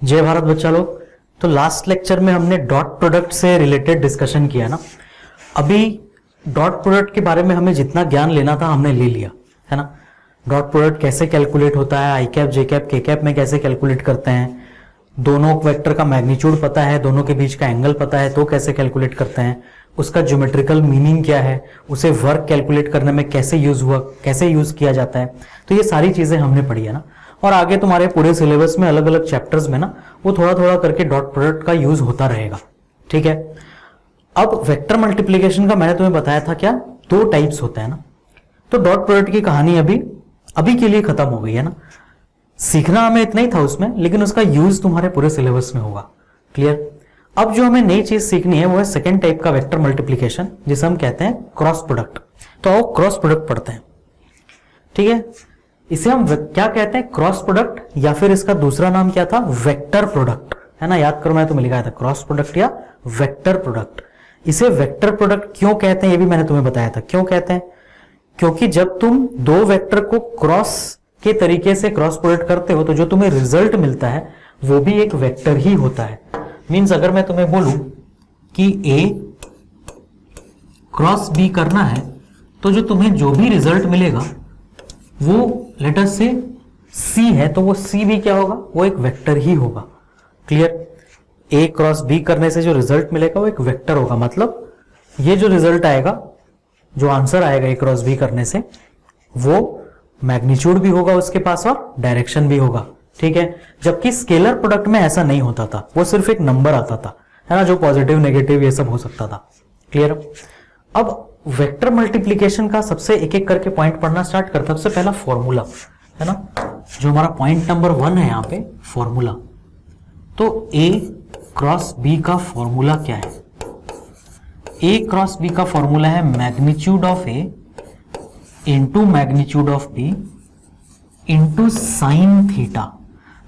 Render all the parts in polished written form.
जय भारत बच्चा लोग। तो लास्ट लेक्चर में हमने डॉट प्रोडक्ट से रिलेटेड डिस्कशन किया ना। अभी डॉट प्रोडक्ट के बारे में हमें जितना ज्ञान लेना था हमने ले लिया है ना। डॉट प्रोडक्ट कैसे कैलकुलेट होता है, आई कैप जे कैप के कैप में कैसे कैलकुलेट करते हैं, दोनों वेक्टर का मैग्नीट्यूड पता है, दोनों के बीच का एंगल पता है तो कैसे कैलकुलेट करते हैं, उसका ज्योमेट्रिकल मीनिंग क्या है, उसे वर्क कैलकुलेट करने में कैसे यूज किया जाता है। तो ये सारी चीजें हमने पढ़ी है ना। और आगे तुम्हारे पूरे सिलेबस में अलग अलग चैप्टर्स में ना वो थोड़ा थोड़ा करके डॉट प्रोडक्ट का यूज होता रहेगा। ठीक है। अब वेक्टर मल्टीप्लिकेशन का मैंने तुम्हें बताया था क्या, दो टाइप्स होते हैं ना। तो डॉट प्रोडक्ट की कहानी अभी के लिए खत्म हो गई है ना। सीखना हमें इतना ही था उसमें, लेकिन उसका यूज तुम्हारे पूरे सिलेबस में होगा। क्लियर। अब जो हमें नई चीज सीखनी है वो है सेकेंड टाइप का वेक्टर मल्टीप्लिकेशन, जिसे हम कहते हैं क्रॉस प्रोडक्ट। तो आओ क्रॉस प्रोडक्ट पढ़ते हैं। ठीक है। इसे हम क्या कहते हैं, क्रॉस प्रोडक्ट, या फिर इसका दूसरा नाम क्या था, वेक्टर प्रोडक्ट, है ना। याद करो, मैं तुम्हें लिखा था क्रॉस प्रोडक्ट या वेक्टर प्रोडक्ट। इसे वेक्टर प्रोडक्ट क्यों कहते हैं ये भी मैंने तुम्हें बताया था। क्यों कहते हैं, क्योंकि जब तुम दो वेक्टर को क्रॉस के तरीके से क्रॉस प्रोडक्ट करते हो तो जो तुम्हें रिजल्ट मिलता है वो भी एक वेक्टर ही होता है। मींस अगर मैं तुम्हें बोलूं कि ए क्रॉस बी करना है तो जो तुम्हें जो भी रिजल्ट मिलेगा वो लेट अस से सी है, तो वो सी भी क्या होगा, वो एक वेक्टर ही होगा। क्लियर। ए क्रॉस बी करने से जो रिजल्ट मिलेगा वो एक वेक्टर होगा। मतलब ये जो रिजल्ट आएगा, जो आंसर आएगा ए क्रॉस बी करने से, वो मैग्नीट्यूड भी होगा उसके पास और डायरेक्शन भी होगा। ठीक है। जबकि स्केलर प्रोडक्ट में ऐसा नहीं होता था, वो सिर्फ एक नंबर आता था, है ना, जो पॉजिटिव नेगेटिव ये सब हो सकता था। क्लियर। अब वेक्टर मल्टीप्लिकेशन का सबसे एक एक करके पॉइंट पढ़ना स्टार्ट करता है। सबसे पहला फॉर्मूला, है ना, जो हमारा पॉइंट नंबर 1 है यहाँ पे, फॉर्मूला। तो ए क्रॉस बी का फॉर्मूला क्या है। ए क्रॉस बी का फॉर्मूला है magnitude of A into magnitude of B into sine theta.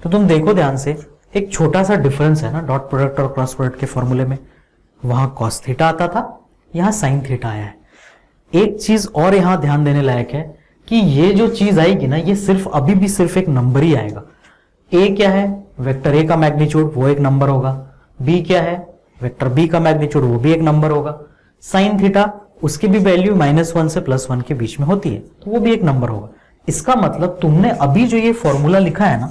तो तुम देखो ध्यान से, एक छोटा सा डिफरेंस है ना डॉट प्रोडक्ट और क्रॉस प्रोडक्ट के फॉर्मूले में। वहां कॉस थीटा आता था, यहां साइन थीटा आया है। एक चीज और यहां ध्यान देने लायक है कि ये जो चीज आएगी ना, ये सिर्फ अभी भी सिर्फ एक नंबर ही आएगा। ए क्या है, वेक्टर ए का मैग्नीट्यूड, वो एक नंबर होगा। बी क्या है, वेक्टर बी का मैग्नीट्यूड, वो भी एक नंबर होगा। साइन थीटा, उसकी भी वैल्यू -1 से +1 के बीच में होती है, तो वो भी एक नंबर होगा। इसका मतलब तुमने अभी जो ये फॉर्मूला लिखा है ना,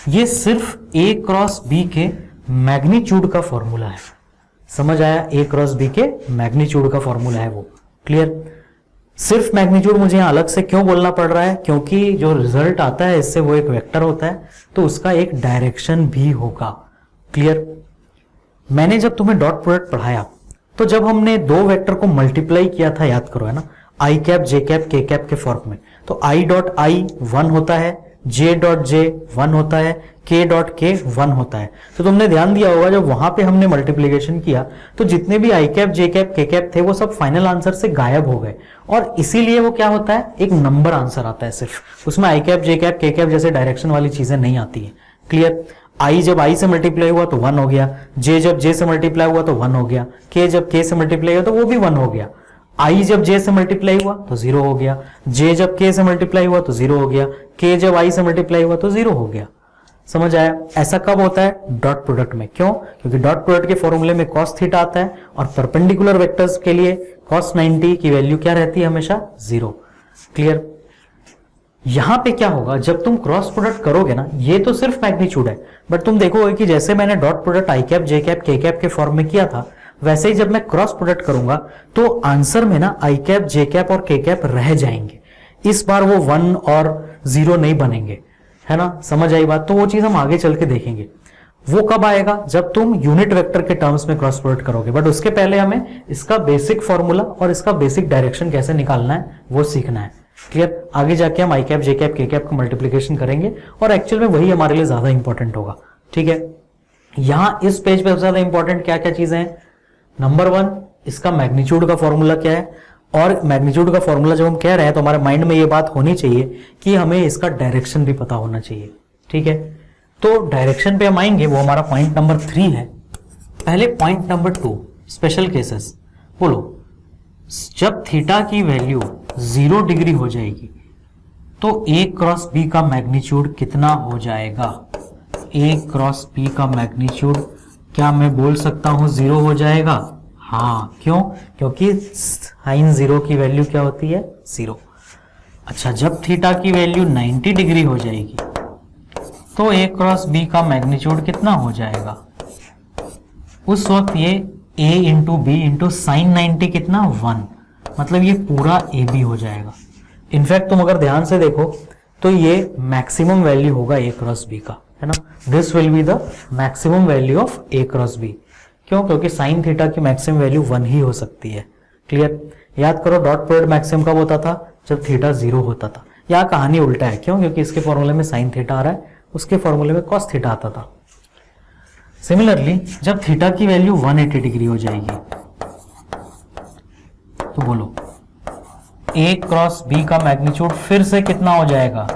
ये सिर्फ ए क्रॉस बी के मैग्नीट्यूड का फॉर्मूला है। समझ आया, ए क्रॉस बी के मैग्नीट्यूड का फॉर्मूला है वो। क्लियर। सिर्फ मैग्नीट्यूड मुझे यहां अलग से क्यों बोलना पड़ रहा है, क्योंकि जो रिजल्ट आता है इससे वो एक वेक्टर होता है, तो उसका एक डायरेक्शन भी होगा। क्लियर। मैंने जब तुम्हें डॉट प्रोडक्ट पढ़ाया तो जब हमने दो वेक्टर को मल्टीप्लाई किया था, याद करो, है ना, आई कैप जे कैप के कैप के फॉर्म में, तो आई डॉट आई 1 होता है, जे डॉट जे 1 होता है, के डॉट के 1 होता है। तो तुमने ध्यान दिया होगा जब वहां पे हमने मल्टीप्लिकेशन किया तो जितने भी आई कैप जे कैप के कैप थे वो सब फाइनल आंसर से गायब हो गए, और इसीलिए वो क्या होता है, एक नंबर आंसर आता है सिर्फ। उसमें आई कैप जे कैप के कैप जैसे डायरेक्शन वाली चीजें नहीं आती है। क्लियर। आई जब आई से मल्टीप्लाई हुआ तो 1 हो गया, जे जब जे से मल्टीप्लाई हुआ तो 1 हो गया, के जब के से मल्टीप्लाई हुआ तो वो भी 1 हो गया, आई जब जे से मल्टीप्लाई हुआ तो 0 हो गया, जे जब के से मल्टीप्लाई हुआ तो 0 हो गया, के जब आई से मल्टीप्लाई हुआ तो 0 हो गया। समझ आया। ऐसा कब होता है, डॉट प्रोडक्ट में। क्यों, क्योंकि डॉट प्रोडक्ट के फॉर्मूले में cos थीटा आता है और परपेंडिकुलर वेक्टर्स के लिए cos 90 की वैल्यू क्या रहती है, हमेशा 0। क्लियर। यहां पे क्या होगा, जब तुम क्रॉस प्रोडक्ट करोगे ना, ये तो सिर्फ मैग्नीट्यूड है, बट तुम देखोगे कि जैसे मैंने dot product I cap J cap के कैप के फॉर्म में किया था, वैसे ही जब मैं क्रॉस प्रोडक्ट करूंगा तो आंसर में ना आई कैप जे कैप और के कैप रह जाएंगे। इस बार वो 1 और 0 नहीं बनेंगे, है ना। समझ आई बात। तो वो चीज हम आगे चल के देखेंगे। वो कब आएगा, जब तुम यूनिट वेक्टर के टर्म्स में क्रॉस प्रोडक्ट करोगे। बट उसके पहले हमें इसका बेसिक फॉर्मूला और इसका बेसिक डायरेक्शन कैसे निकालना है वो सीखना है। क्लियर। आगे जाके हम आई कैप जे कैप के कैप का मल्टीप्लिकेशन करेंगे और एक्चुअल में वही हमारे लिए ज्यादा इंपॉर्टेंट होगा। ठीक है। यहां इस पेज पे सबसे ज्यादा इंपॉर्टेंट क्या क्या चीजें हैं, नंबर 1 इसका मैग्नीट्यूड का फॉर्मूला क्या है, और मैग्नीट्यूड का फॉर्मूला जब हम कह रहे हैं तो हमारे माइंड में ये बात होनी चाहिए कि हमें इसका डायरेक्शन भी पता होना चाहिए। ठीक है। तो डायरेक्शन पे हम आएंगे, वो हमारा पॉइंट नंबर 3 है। पहले पॉइंट नंबर 2, स्पेशल केसेस। बोलो, जब थीटा की वैल्यू 0 डिग्री हो जाएगी तो ए क्रॉस बी का मैग्नीट्यूड कितना हो जाएगा। ए क्रॉस बी का मैग्नीट्यूड क्या मैं बोल सकता हूं 0 हो जाएगा? हाँ, क्यों? क्योंकि साइन 0 की वैल्यू क्या होती है? 0। अच्छा, जब थीटा की वैल्यू 90 डिग्री हो जाएगी तो ए क्रॉस बी का मैग्नीट्यूड कितना हो जाएगा? उस वक्त ये a into B into sine 90 कितना? 1। मतलब ये पूरा ए बी हो जाएगा। इनफैक्ट तुम अगर ध्यान से देखो तो ये मैक्सिमम वैल्यू होगा ए क्रॉस बी का, है ना? This will be the maximum value of A cross B. क्यों? क्योंकि साइन थीटा की मैक्सिमम वैल्यू 1 ही हो सकती है। क्लियर? याद करो, डॉट प्रोडक्ट मैक्सिमम कब होता था? जब थीटा 0 होता था। यहाँ कहानी उल्टा है। क्यों? क्योंकि इसके फॉर्मूले में साइन थीटा आ रहा है, उसके फॉर्मूले में कॉस थीटा आता था। सिमिलरली जब थीटा की वैल्यू 180 डिग्री हो जाएगी तो बोलो ए क्रॉस बी का मैग्नीट्यूड फिर से कितना हो जाएगा?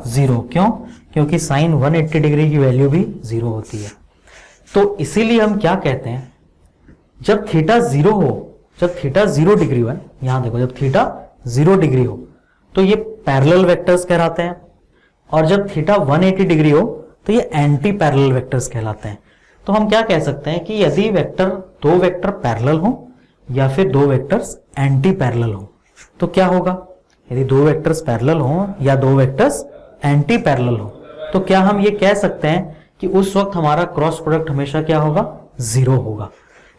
0। क्यों? क्योंकि साइन 180 डिग्री की वैल्यू भी 0 होती है। तो इसीलिए हम क्या कहते हैं, जब थीटा 0 हो, जब थीटा 0 डिग्री हो, यहां देखो, जब थीटा 0 डिग्री हो तो ये पैरेलल वेक्टर्स कहलाते हैं, और जब थीटा 180 डिग्री हो तो ये एंटी पैरेलल वेक्टर्स कहलाते हैं। तो हम क्या कह सकते हैं कि यदि दो वेक्टर पैरेलल हो या फिर दो वेक्टर्स एंटी पैरेलल हो तो क्या होगा? यदि दो वेक्टर्स पैरेलल हो या दो वेक्टर्स एंटी पैरेलल हो तो क्या हम ये कह सकते हैं कि उस वक्त हमारा क्रॉस प्रोडक्ट हमेशा क्या होगा? 0 होगा।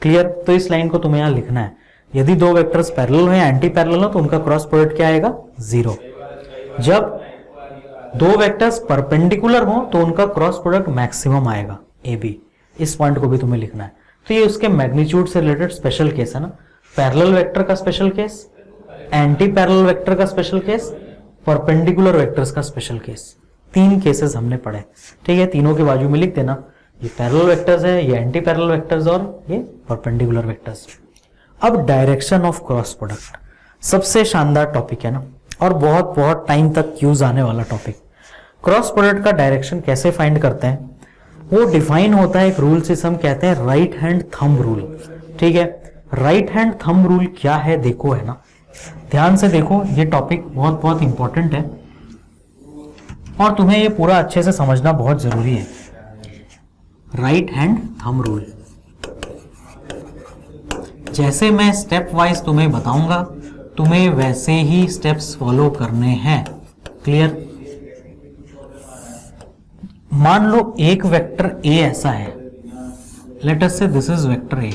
क्लियर? तो इस लाइन को तुम्हें यहां लिखना है। यदि दो वेक्टर्स पैरेलल हो या एंटी पैरेलल हो तो उनका क्रॉस प्रोडक्ट क्या आएगा? 0। जब दो वेक्टर्स परपेंडिकुलर हो तो उनका क्रॉस प्रोडक्ट मैक्सिमम आएगा, ए बी। इस पॉइंट को भी तुम्हें लिखना है। तो ये उसके मैग्नीट्यूड से रिलेटेड स्पेशल केस है ना। पैरेलल वेक्टर का special case, anti parallel vector का स्पेशल केस, परपेंडिकुलर वेक्टर्स का स्पेशल केस। 3 केसेस हमने पढ़े। ठीक है, तीनों के बाजू में लिख देना, ये पैरेलल वेक्टर्स है, ये एंटी पैरेलल वेक्टर्स और ये परपेंडिकुलर वेक्टर्स। अब डायरेक्शन ऑफ क्रॉस प्रोडक्ट सबसे शानदार टॉपिक है ना, और बहुत बहुत टाइम तक यूज आने वाला टॉपिक। क्रॉस प्रोडक्ट का डायरेक्शन कैसे फाइंड करते हैं? वो डिफाइन होता है एक रूल से, हम कहते हैं राइट हैंड थंब रूल। ठीक है, राइट हैंड थंब रूल क्या है देखो, है ना, ध्यान से देखो, ये टॉपिक बहुत बहुत इंपॉर्टेंट है और तुम्हें ये पूरा अच्छे से समझना बहुत जरूरी है। राइट हैंड थंब रूल, जैसे मैं स्टेप वाइज तुम्हें बताऊंगा तुम्हें वैसे ही स्टेप्स फॉलो करने हैं। क्लियर? मान लो एक वेक्टर ए ऐसा है, लेट अस से दिस इज वेक्टर ए,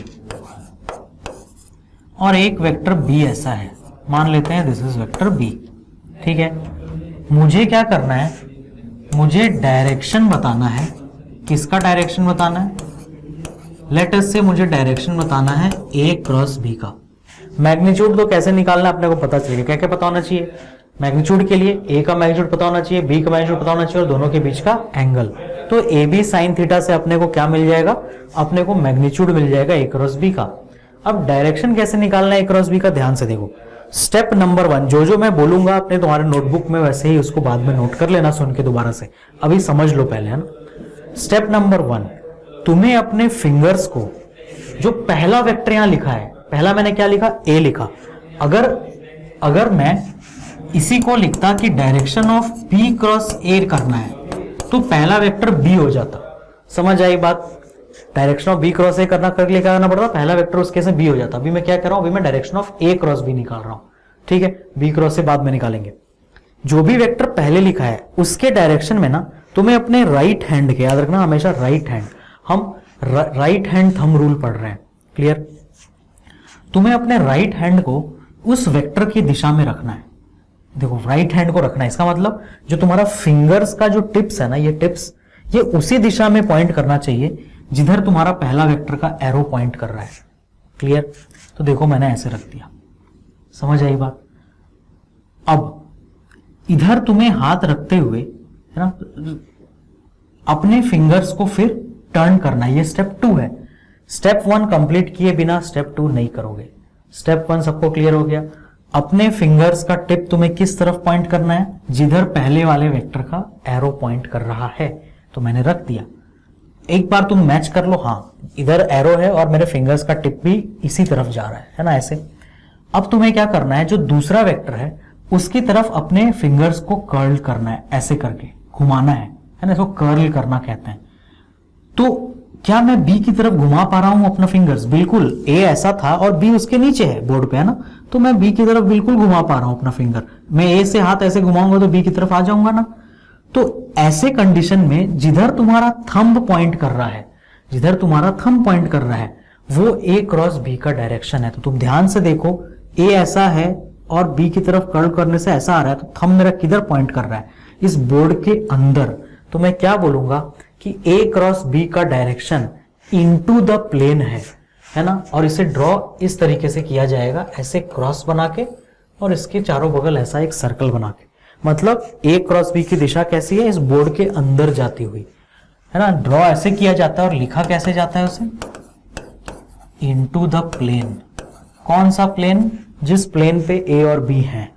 और एक वेक्टर बी ऐसा है, मान लेते हैं दिस इज वेक्टर बी। ठीक है, मुझे क्या करना है? मुझे डायरेक्शन बताना है। किसका डायरेक्शन बताना है? लेट अस से मुझे डायरेक्शन बताना है ए क्रॉस बी का। मैग्नीट्यूड तो कैसे निकालना अपने को पता चाहिए। क्या क्या पता होना चाहिए? मैग्नीट्यूड के लिए ए का मैग्नीट्यूड पता होना चाहिए, बी का मैग्नीट्यूड पता होना चाहिए, और दोनों के बीच का एंगल। तो ए बी साइन थीटा से अपने को क्या मिल जाएगा? अपने को मैग्नीट्यूड मिल जाएगा ए क्रॉस बी का। अब डायरेक्शन कैसे निकालना है ए क्रॉस बी का, ध्यान से देखो। स्टेप नंबर 1, जो मैं बोलूंगा अपने तुम्हारे नोटबुक में वैसे ही उसको बाद में नोट कर लेना सुन के दोबारा से, अभी समझ लो पहले, है ना। स्टेप नंबर 1, तुम्हें अपने फिंगर्स को, जो पहला वेक्टर यहां लिखा है, पहला मैंने क्या लिखा? ए लिखा। अगर मैं इसी को लिखता कि direction of B cross A करना है तो पहला वेक्टर बी हो जाता। समझ आई बात? Direction of B cross A करना कर लिए क्या करना पड़ता? पहला वेक्टर उस केस में बी हो जाता। अभी मैं क्या कर रहा हूं? अभी मैं direction of A cross B निकाल रहा हूं। ठीक है, बी क्रॉस से बाद में निकालेंगे। जो भी वेक्टर पहले लिखा है उसके डायरेक्शन में ना तुम्हें अपने राइट हैंड के, याद रखना हमेशा राइट हैंड, हम राइट हैंड थंब रूल पढ़ रहे हैं। क्लियर? तुम्हें अपने राइट हैंड को उस वेक्टर की दिशा में रखना है। देखो, राइट हैंड को रखना है, इसका मतलब जो तुम्हारा फिंगर्स का जो टिप्स है ना, ये टिप्स, ये उसी दिशा में पॉइंट करना चाहिए जिधर तुम्हारा पहला वेक्टर का एरो पॉइंट कर रहा है। क्लियर? तो देखो मैंने ऐसे रख दिया। समझ आई बात? अब इधर तुम्हें हाथ रखते हुए, है ना, अपने फिंगर्स को फिर टर्न करना है। ये स्टेप 2 है। स्टेप 1 कंप्लीट किए बिना स्टेप 2 नहीं करोगे। स्टेप 1 सबको क्लियर हो गया? अपने फिंगर्स का टिप तुम्हें किस तरफ पॉइंट करना है? जिधर पहले वाले वेक्टर का एरो पॉइंट कर रहा है। तो मैंने रख दिया। एक बार तुम मैच कर लो, हाँ इधर एरो है और मेरे फिंगर्स का टिप भी इसी तरफ जा रहा है ना, ऐसे। अब तुम्हें क्या करना है? जो दूसरा वेक्टर है उसकी तरफ अपने फिंगर्स को कर्ल करना है, ऐसे करके घुमाना है ना, इसको कर्ल करना कहते हैं। तो क्या मैं बी की तरफ घुमा पा रहा हूं अपना फिंगर्स? बिल्कुल, ए ऐसा था और बी उसके नीचे है बोर्ड पे, है ना, तो मैं बी की तरफ बिल्कुल घुमा पा रहा हूं अपना फिंगर। मैं ए से हाथ ऐसे घुमाऊंगा तो बी की तरफ आ जाऊंगा ना। तो ऐसे कंडीशन में जिधर तुम्हारा थंब पॉइंट कर रहा है, जिधर तुम्हारा थंब पॉइंट कर रहा है वो ए क्रॉस बी का डायरेक्शन है। तो तुम ध्यान से देखो, ए ऐसा है और बी की तरफ कर्ल करने से ऐसा आ रहा है, तो थंब मेरा किधर पॉइंट कर रहा है? इस बोर्ड के अंदर। तो मैं क्या बोलूंगा कि ए क्रॉस बी का डायरेक्शन इनटू द प्लेन है ना। और इसे ड्रॉ इस तरीके से किया जाएगा, ऐसे क्रॉस बना के और इसके चारों बगल ऐसा एक सर्कल बना के। मतलब ए क्रॉस बी की दिशा कैसी है? इस बोर्ड के अंदर जाती हुई, है ना। ड्रॉ ऐसे किया जाता है और लिखा कैसे जाता है उसे? Into the plane. कौन सा प्लेन? जिस प्लेन पे ए और बी हैं।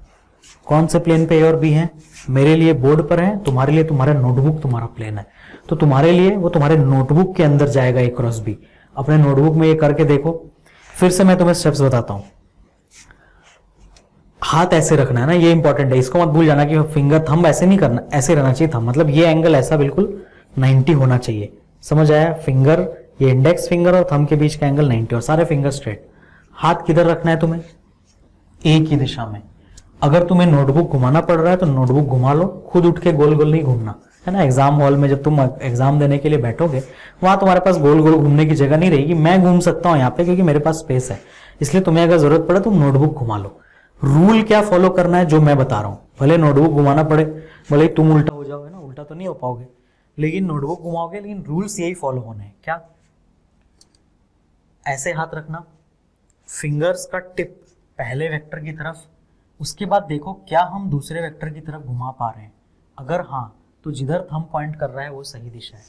कौन से प्लेन पे ए और बी हैं? मेरे लिए बोर्ड पर है, तुम्हारे लिए तुम्हारा नोटबुक तुम्हारा प्लेन है। तो तुम्हारे लिए वो तुम्हारे नोटबुक के अंदर जाएगा ए क्रॉस बी। अपने नोटबुक में ये करके देखो। फिर से मैं तुम्हें स्टेप्स बताता हूं। हाथ ऐसे रखना है ना, ये इंपॉर्टेंट है, इसको मत भूल जाना कि फिंगर थंब ऐसे नहीं करना, ऐसे रहना चाहिए थंब। मतलब ये एंगल ऐसा बिल्कुल 90 होना चाहिए। समझ आया? फिंगर, ये इंडेक्स फिंगर और थंब के बीच का एंगल 90 और सारे फिंगर स्ट्रेट। हाथ किधर रखना है तुम्हें? ए की दिशा में। अगर तुम्हें नोटबुक घुमाना पड़ रहा है तो नोटबुक घुमा लो, खुद उठ के गोल गोल नहीं घूमना, है ना। एग्जाम हॉल में जब तुम एग्जाम देने के लिए बैठोगे वहां तुम्हारे पास गोल गोल घूमने की जगह नहीं रहेगी। मैं घूम सकता हूं यहाँ पे क्योंकि मेरे पास स्पेस है, इसलिए तुम्हें अगर जरूरत पड़े तुम नोटबुक घुमा लो। रूल क्या फॉलो करना है जो मैं बता रहा हूं, भले नोटबुक घुमाना पड़े, भले तुम उल्टा हो जाओगे ना, उल्टा तो नहीं हो पाओगे, लेकिन नोटबुक घुमाओगे, लेकिन रूल्स यही फॉलो होने हैं। क्या? ऐसे हाथ रखना, फिंगर्स का टिप पहले वेक्टर की तरफ, उसके बाद देखो क्या हम दूसरे वेक्टर की तरफ घुमा पा रहे हैं। अगर हाँ, तो जिधर थंब पॉइंट कर रहा है वो सही दिशा है।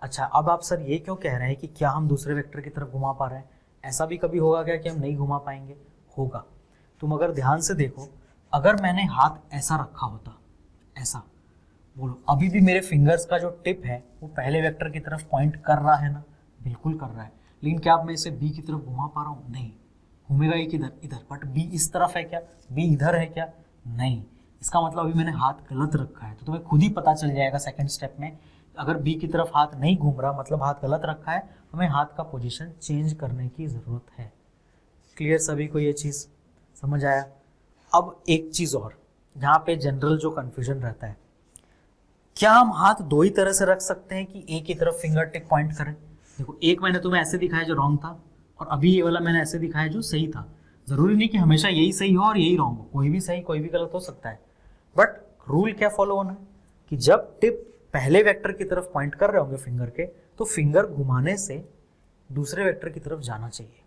अच्छा, अब आप सर ये क्यों कह रहे हैं कि क्या हम दूसरे वेक्टर की तरफ घुमा पा रहे हैं? ऐसा भी कभी होगा क्या कि हम नहीं घुमा पाएंगे? होगा। तुम अगर ध्यान से देखो, अगर मैंने हाथ ऐसा रखा होता, ऐसा, बोलो, अभी भी मेरे फिंगर्स का जो टिप है वो पहले वेक्टर की तरफ पॉइंट कर रहा है ना? बिल्कुल कर रहा है। लेकिन क्या अब मैं इसे बी की तरफ घुमा पा रहा हूँ? नहीं। घूमेगा एक इधर इधर, बट बी इस तरफ है क्या? बी इधर है क्या? नहीं। इसका मतलब अभी मैंने हाथ गलत रखा है। तो तुम्हें खुद ही पता चल जाएगा सेकंड स्टेप में, अगर बी की तरफ हाथ नहीं घूम रहा मतलब हाथ गलत रखा है, हमें हाथ का पोजीशन चेंज करने की जरूरत है। क्लियर सभी को ये चीज समझ आया? अब एक चीज और, यहाँ पे जनरल जो कंफ्यूजन रहता है, क्या हम हाथ दो ही तरह से रख सकते हैं कि एक ही तरफ फिंगर टिप पॉइंट करें? देखो, एक मैंने तुम्हें ऐसे दिखाया जो रॉन्ग था, और अभी ये वाला मैंने ऐसे दिखाया जो सही था। जरूरी नहीं कि हमेशा यही सही हो और यही रॉन्ग हो, कोई भी सही कोई भी गलत हो सकता है। बट रूल क्या फॉलो होना है कि जब टिप पहले वेक्टर की तरफ पॉइंट कर रहे होंगे फिंगर के, तो फिंगर घुमाने से दूसरे वेक्टर की तरफ जाना चाहिए।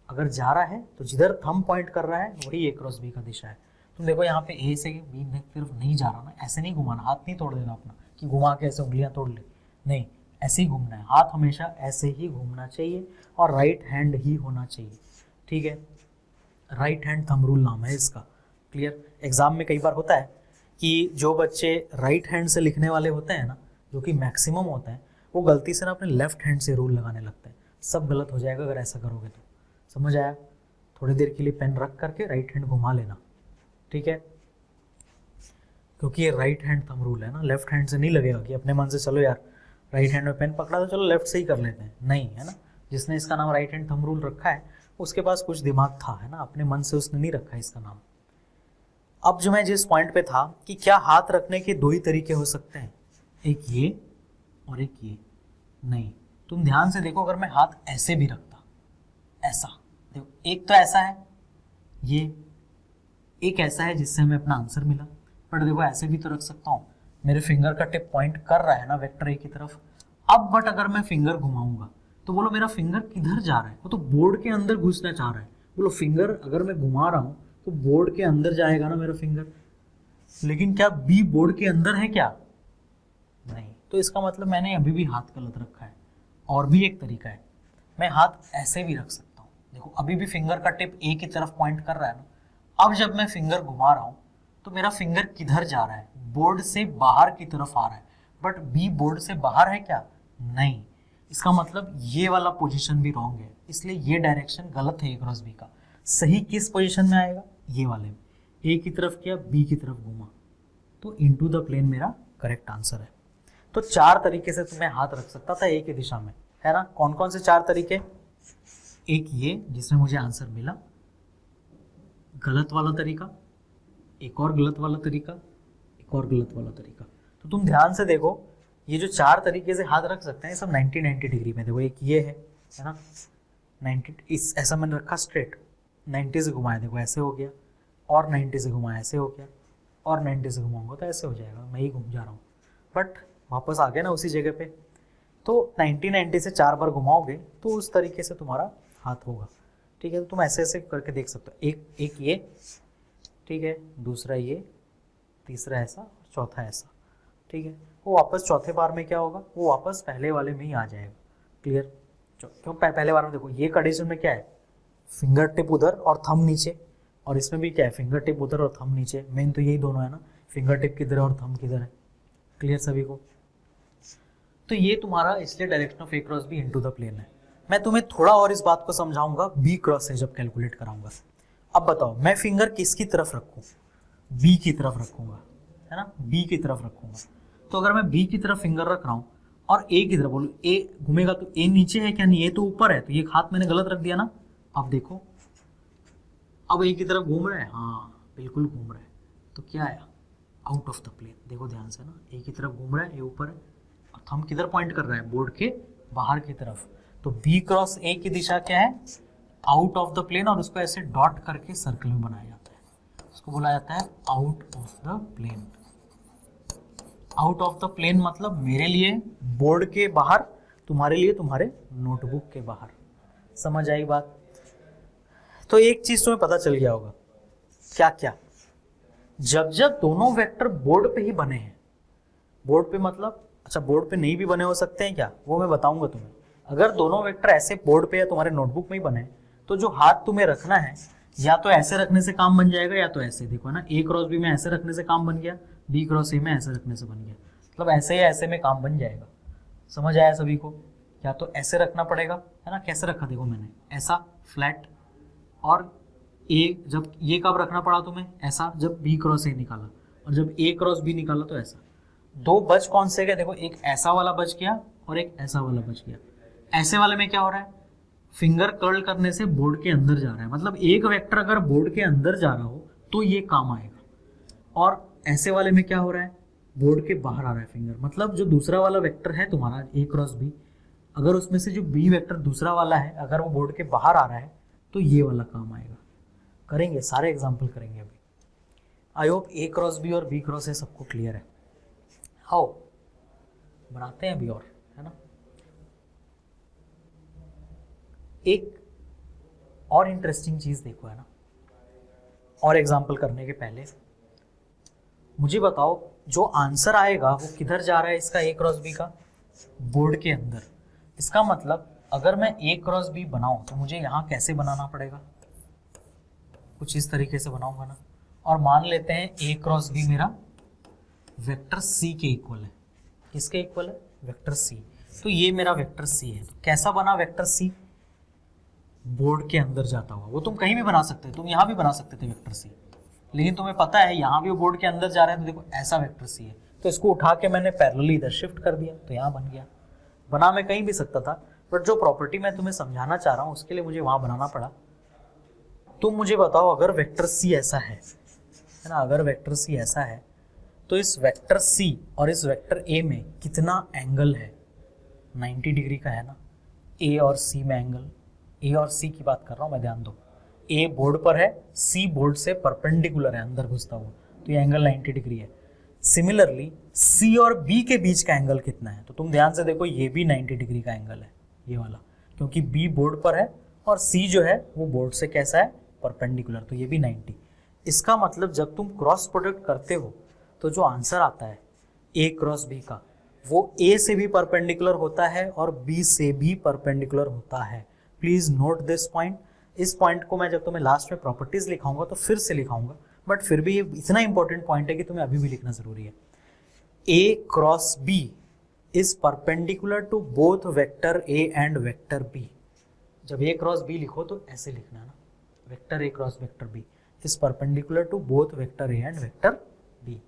अगर जा रहा है तो जिधर थंब पॉइंट कर रहा है वही ए क्रॉस बी का दिशा है। तुम देखो यहाँ पे ए से बी की तरफ नहीं जा रहा ना, ऐसे नहीं घुमाना, हाथ नहीं तोड़ देना अपना कि घुमा के ऐसे उंगलियां तोड़ ले, नहीं, ऐसे ही घूमना है। हाथ हमेशा ऐसे ही घूमना चाहिए और राइट हैंड ही होना चाहिए। ठीक है, राइट हैंड थंब रूल नाम है इसका। क्लियर? एग्जाम में कई बार होता है कि जो बच्चे राइट हैंड से लिखने वाले होते हैं ना, जो कि मैक्सिमम होते हैं, वो गलती से ना अपने लेफ्ट हैंड से रूल लगाने लगते हैं। सब गलत हो जाएगा अगर ऐसा करोगे तो। समझ आया? थोड़ी देर के लिए पेन रख करके राइट हैंड घुमा लेना, ठीक है, क्योंकि ये राइट हैंड थंब रूल है ना, लेफ्ट हैंड से नहीं लगेगा कि अपने मन से चलो यार राइट हैंड में पेन पकड़ा तो चलो लेफ्ट से ही कर लेते हैं, नहीं, है ना। जिसने इसका नाम राइट हैंड थंब रूल रखा है उसके पास कुछ दिमाग था, है ना, अपने मन से उसने नहीं रखा इसका नाम। अब जो मैं जिस पॉइंट पे था कि क्या हाथ रखने के दो ही तरीके हो सकते हैं, एक ये और एक ये, नहीं। तुम ध्यान से देखो, अगर मैं हाथ ऐसे भी रखता, ऐसा देखो, एक तो ऐसा है, ये एक ऐसा है जिससे हमें अपना आंसर मिला, बट देखो ऐसे भी तो रख सकता हूँ, मेरे फिंगर का टिप पॉइंट कर रहा है ना वेक्टर ए की तरफ। अब बट अगर मैं फिंगर घुमाऊंगा तो बोलो मेरा फिंगर किधर जा रहा है, वो तो बोर्ड के अंदर घुसना चाह रहा है। बोलो फिंगर अगर मैं घुमा रहा हूं तो बोर्ड के अंदर जाएगा ना मेरा फिंगर, लेकिन क्या बी बोर्ड के अंदर है क्या? नहीं। तो इसका मतलब मैंने अभी भी हाथ गलत रखा है। और भी एक तरीका है, मैं हाथ ऐसे भी रख सकता हूँ। देखो अभी भी फिंगर का टिप ए की तरफ पॉइंट कर रहा है ना, अब जब मैं फिंगर घुमा रहा हूं तो मेरा फिंगर किधर जा रहा है? बोर्ड से बाहर की तरफ आ रहा है, बट बी बोर्ड से बाहर है क्या? नहीं। इसका मतलब ये वाला पोजीशन भी रॉन्ग है, इसलिए ये डायरेक्शन गलत है ए क्रॉस बी का। सही किस पोजीशन में आएगा? ये वाले में। ए की तरफ किया, बी की तरफ घुमा, तो इनटू द प्लेन मेरा करेक्ट आंसर है। तो 4 तरीके से तुम्हें हाथ रख सकता था एक ही दिशा में, है ना। कौन कौन से 4 तरीके? एक ये जिसमें मुझे आंसर मिला, गलत वाला तरीका, एक और गलत वाला तरीका, एक और गलत वाला तरीका। तो तुम ध्यान से देखो, ये जो 4 तरीके से हाथ रख सकते हैं सब 90 डिग्री में। देखो एक ये है ना, 90 इस ऐसा मैंने रखा स्ट्रेट, 90 से घुमाया, देखो ऐसे हो गया, और 90 से घुमाया ऐसे हो गया, और 90 से घुमाऊंगा तो ऐसे हो जाएगा, मैं ही घूम जा रहा हूँ, बट वापस आ गया ना उसी जगह पे। तो 90 से 4 बार घुमाओगे तो उस तरीके से तुम्हारा हाथ होगा, ठीक है। तो तुम ऐसे ऐसे करके देख सकते हो, एक ये, ठीक है, दूसरा ये, तीसरा ऐसा, चौथा ऐसा, ठीक है। वो वापस चौथे बार में क्या होगा, वो वापस पहले वाले में ही आ जाएगा। क्लियर? क्यों पहले बार में देखो ये कंडीशन में क्या है, फिंगर टिप उधर और थंब नीचे, और इसमें भी क्या है, फिंगर टिप उधर और थंब नीचे। मेन तो यही दोनों है ना, फिंगर टिप किधर है और थंब किधर है। क्लियर सभी को? तो ये तुम्हारा इसलिए direction of A cross B into the plane है। मैं तुम्हें थोड़ा और इस बात को समझाऊंगा बी क्रॉस है जब कैलकुलेट कराऊंगा। अब बताओ मैं फिंगर किसकी तरफ रखूं? बी की तरफ रखूंगा, है ना, बी की तरफ रखूंगा। तो अगर मैं बी की तरफ फिंगर रख रहा हूं और ए की तरफ बोलूं, ए घूमेगा तो ए नीचे है क्या? नहीं, ए तो ऊपर है, तो ये हाथ मैंने गलत रख दिया ना। अब देखो, अब ए की तरफ घूम रहा है, हाँ बिल्कुल घूम रहा है, तो क्या आया, आउट ऑफ द प्लेन। देखो ध्यान से ना, ए की तरफ घूम रहा है, ए ऊपर है, और थंब किधर पॉइंट कर रहा है, बोर्ड के बाहर की तरफ। तो बी क्रॉस ए की दिशा क्या है, आउट ऑफ द प्लेन, और उसको ऐसे डॉट करके सर्कल में बनाया जाता है, उसको बोला जाता है out of the plane. Out of the plane मतलब मेरे लिए बोर्ड के बाहर, तुम्हारे लिए तुम्हारे नोटबुक के बाहर। समझ आई बात? तो एक चीज तुम्हें पता चल गया होगा, क्या क्या, जब जब दोनों वेक्टर बोर्ड पे ही बने हैं, बोर्ड पे मतलब अच्छा बोर्ड पे नहीं भी बने हो सकते हैं क्या, वो मैं बताऊंगा तुम्हें। अगर दोनों वेक्टर ऐसे बोर्ड पे या तुम्हारे नोटबुक में ही बने, तो जो हाथ तुम्हें रखना है, या तो ऐसे रखने से काम बन जाएगा, या तो ऐसे। देखो ना, ए क्रॉस बी में ऐसे रखने से काम बन गया, बी क्रॉस ए में ऐसे रखने से बन गया, मतलब ऐसे या ऐसे में काम बन जाएगा। समझ आया सभी को? या तो ऐसे रखना पड़ेगा, है ना, कैसे रखा देखो मैंने, ऐसा फ्लैट, और ए जब ये कब रखना पड़ा तुम्हें, ऐसा जब बी क्रॉस ए निकाला, और जब ए क्रॉस बी निकाला तो ऐसा। दो बच कौन से गए, देखो एक ऐसा वाला बच गया और एक ऐसा वाला बच गया। ऐसे वाले में क्या हो रहा है, फिंगर कर्ल करने से बोर्ड के अंदर जा रहा है, मतलब एक वेक्टर अगर बोर्ड के अंदर जा रहा हो तो ये काम आएगा। और ऐसे वाले में क्या हो रहा है, बोर्ड के बाहर आ रहा है फिंगर, मतलब जो दूसरा वाला वेक्टर है तुम्हारा ए क्रॉस बी, अगर उसमें से जो बी वेक्टर दूसरा वाला है अगर वो बोर्ड के बाहर आ रहा है तो ये वाला काम आएगा। करेंगे, सारे एग्जाम्पल करेंगे अभी। I hope A cross B और बी क्रॉस ए सबको क्लियर है। हाउ बनाते हैं अभी और, है ना। एक और इंटरेस्टिंग चीज देखो, है ना, और एग्जाम्पल करने के पहले मुझे बताओ जो आंसर आएगा वो किधर जा रहा है इसका, ए क्रॉस बी का, बोर्ड के अंदर। इसका मतलब अगर मैं ए क्रॉस बी बनाऊं तो मुझे यहां कैसे बनाना पड़ेगा, कुछ इस तरीके से बनाऊंगा ना, और मान लेते हैं ए क्रॉस बी मेरा वेक्टर सी के इक्वल है। किसके इक्वल है, वेक्टर सी। तो ये मेरा वेक्टर सी है, तो कैसा बना वेक्टर सी, बोर्ड के अंदर जाता हुआ। वो तुम कहीं भी बना सकते थे, तुम यहाँ भी बना सकते थे वेक्टर सी, लेकिन तुम्हें पता है यहाँ भी वो बोर्ड के अंदर जा रहा है, तो देखो ऐसा वेक्टर सी है, तो इसको उठा के मैंने पैरेलली इधर शिफ्ट कर दिया, तो यहाँ बन गया। बना मैं कहीं भी सकता था, बट जो प्रॉपर्टी मैं तुम्हें समझाना चाह रहा हूँ उसके लिए मुझे वहां बनाना पड़ा। तुम मुझे बताओ अगर वेक्टर सी ऐसा है ना, अगर वेक्टर सी ऐसा है तो इस वेक्टर सी और इस वेक्टर ए में कितना एंगल है, 90 डिग्री का है ना। ए और सी में एंगल, ए और सी की बात कर रहा हूं मैं, ध्यान दो। ए बोर्ड पर है, सी बोर्ड से परपेंडिकुलर है अंदर घुसता हुआ, तो ये एंगल 90 डिग्री है। सिमिलरली सी और बी के बीच का एंगल कितना है, तो तुम ध्यान से देखो ये भी 90 डिग्री का एंगल है, ये वाला, क्योंकि बी बोर्ड पर है और सी जो है वो बोर्ड से कैसा है, परपेंडिकुलर, तो ये भी 90। इसका मतलब जब तुम क्रॉस प्रोडक्ट करते हो तो जो आंसर आता है ए क्रॉस बी का, वो ए से भी परपेंडिकुलर होता है और बी से भी परपेंडिकुलर होता है। Please note this point. इस पॉइंट को मैं जब तुम्हें लास्ट में प्रॉपर्टीज लिखाऊंगा तो फिर से लिखाऊंगा, बट फिर भी ये इतना इंपॉर्टेंट पॉइंट है कि तुम्हें अभी भी लिखना जरूरी है। A cross B is perpendicular to both vector A and vector B. जब ए क्रॉस बी लिखो तो ऐसे लिखना है ना, vector A cross vector B is perpendicular to both vector A and vector B.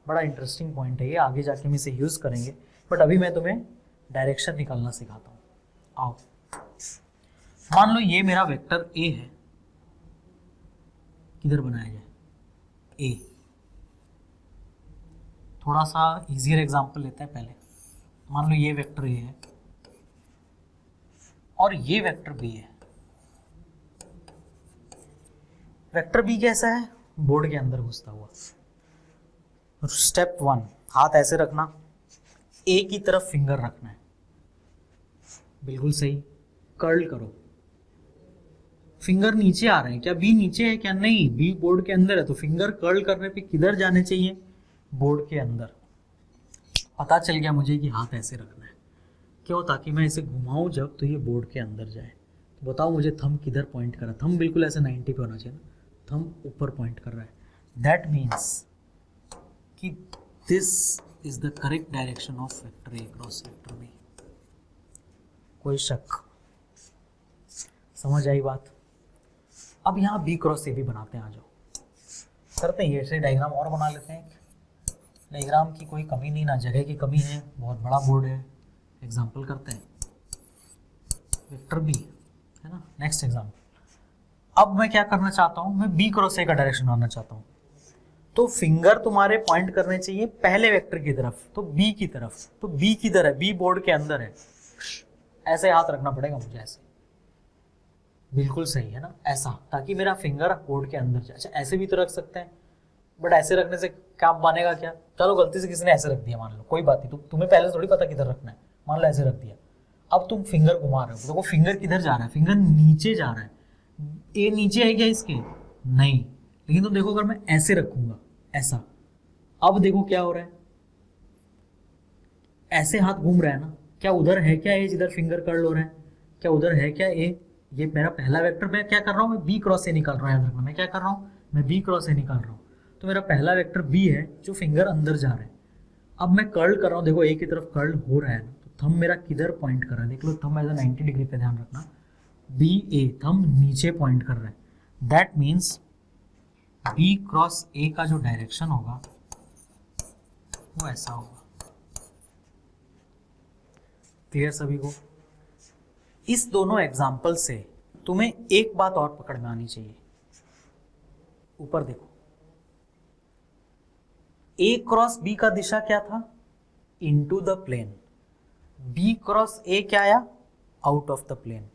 बड़ा इंटरेस्टिंग पॉइंट है ये, आगे जाके हम इसे यूज करेंगे बट अभी मैं तुम्हें डायरेक्शन निकालना सिखाता हूँ। आओ, मान लो ये मेरा वेक्टर ए है, किधर बनाया जाए, ए। थोड़ा सा इजियर एग्जांपल लेते हैं पहले। मान लो ये वेक्टर ए है और ये वेक्टर बी है। वेक्टर बी कैसा है, बोर्ड के अंदर घुसता हुआ। स्टेप 1, हाथ ऐसे रखना, ए की तरफ फिंगर रखना है, बिल्कुल सही। कर्ल करो, फिंगर नीचे आ रहे हैं क्या, बी नीचे है क्या, नहीं, बी बोर्ड के अंदर है, तो फिंगर कर्ल करने पे किधर जाने चाहिए, बोर्ड के अंदर। पता चल गया मुझे कि हाथ ऐसे रखना है, क्यों, ताकि मैं इसे घुमाऊं जब तो ये बोर्ड के अंदर जाए। तो बताओ मुझे थंब किधर पॉइंट कर रहा है, थंब बिल्कुल ऐसे 90 पे होना चाहिए ना, थंब ऊपर पॉइंट कर रहा है। दैट मीन्स कि this is the correct direction of vector A cross vector B. कोई शक, समझ आई बात। अब यहाँ बी क्रॉस ए भी बनाते हैं, आ जाओ करते हैं, ऐसे डायग्राम और बना लेते हैं। डायग्राम की कोई कमी नहीं, ना जगह की कमी है, बहुत बड़ा बोर्ड है। एग्जाम्पल करते हैं, वेक्टर बी है ना, नेक्स्ट एग्जाम्पल। अब मैं क्या करना चाहता हूँ, मैं बी क्रॉस ए का डायरेक्शन बनाना चाहता हूँ। तो फिंगर तुम्हारे पॉइंट करने चाहिए पहले वेक्टर की तरफ, तो बी की तरफ। तो बी किधर है, बी बोर्ड के अंदर है, ऐसे हाथ रखना पड़ेगा मुझे, ऐसे, बिल्कुल सही है ना, ऐसा, ताकि मेरा फिंगर बोर्ड के अंदर जाए। अच्छा ऐसे भी तो रख सकते हैं, बट ऐसे रखने से क्या बनेगा, क्या, चलो गलती से किसी ने ऐसे रख दिया, मान लो, कोई बात नहीं, तुम्हें पहले से थोड़ी पता किधर रखना है, मान लो ऐसे रख दिया। अब तुम फिंगर घुमा रहे हो, देखो फिंगर किधर जा रहा है, फिंगर नीचे जा रहा है। ए नीचे है क्या इसके, नहीं, लेकिन तुम देखो अगर मैं ऐसे रखूंगा, ऐसा, अब देखो क्या हो रहा है, ऐसे हाथ घूम रहा है ना, क्या उधर है क्या ए जिधर फिंगर कर्ल हो रहा है, क्या उधर है क्या ए। ये मेरा पहला वेक्टर, मैं क्या कर रहा हूँ, मैं बी क्रॉस से निकाल रहा हूँ, याद रखना मैं क्या कर रहा हूँ, मैं बी क्रॉस से निकाल रहा हूँ। तो मेरा पहला वेक्टर बी है जो फिंगर अंदर जा रहा है। अब मैं कर्ल कर रहा हूँ, देखो ए की तरफ कर्ल हो रहा है, तो थंब मेरा किधर पॉइंट कर रहा है, देख लो, थंब ऐसा 90 डिग्री पे, ध्यान रखना, बी ए, थंब नीचे पॉइंट कर रहा है। That means B cross A का जो डायरेक्शन होगा वो ऐसा होगा। क्लियर सभी को। इस दोनों एग्जाम्पल से तुम्हें एक बात और पकड़ में आनी चाहिए, ऊपर देखो, ए क्रॉस बी का दिशा क्या था, into the plane, B cross A क्या आया, आउट ऑफ द प्लेन।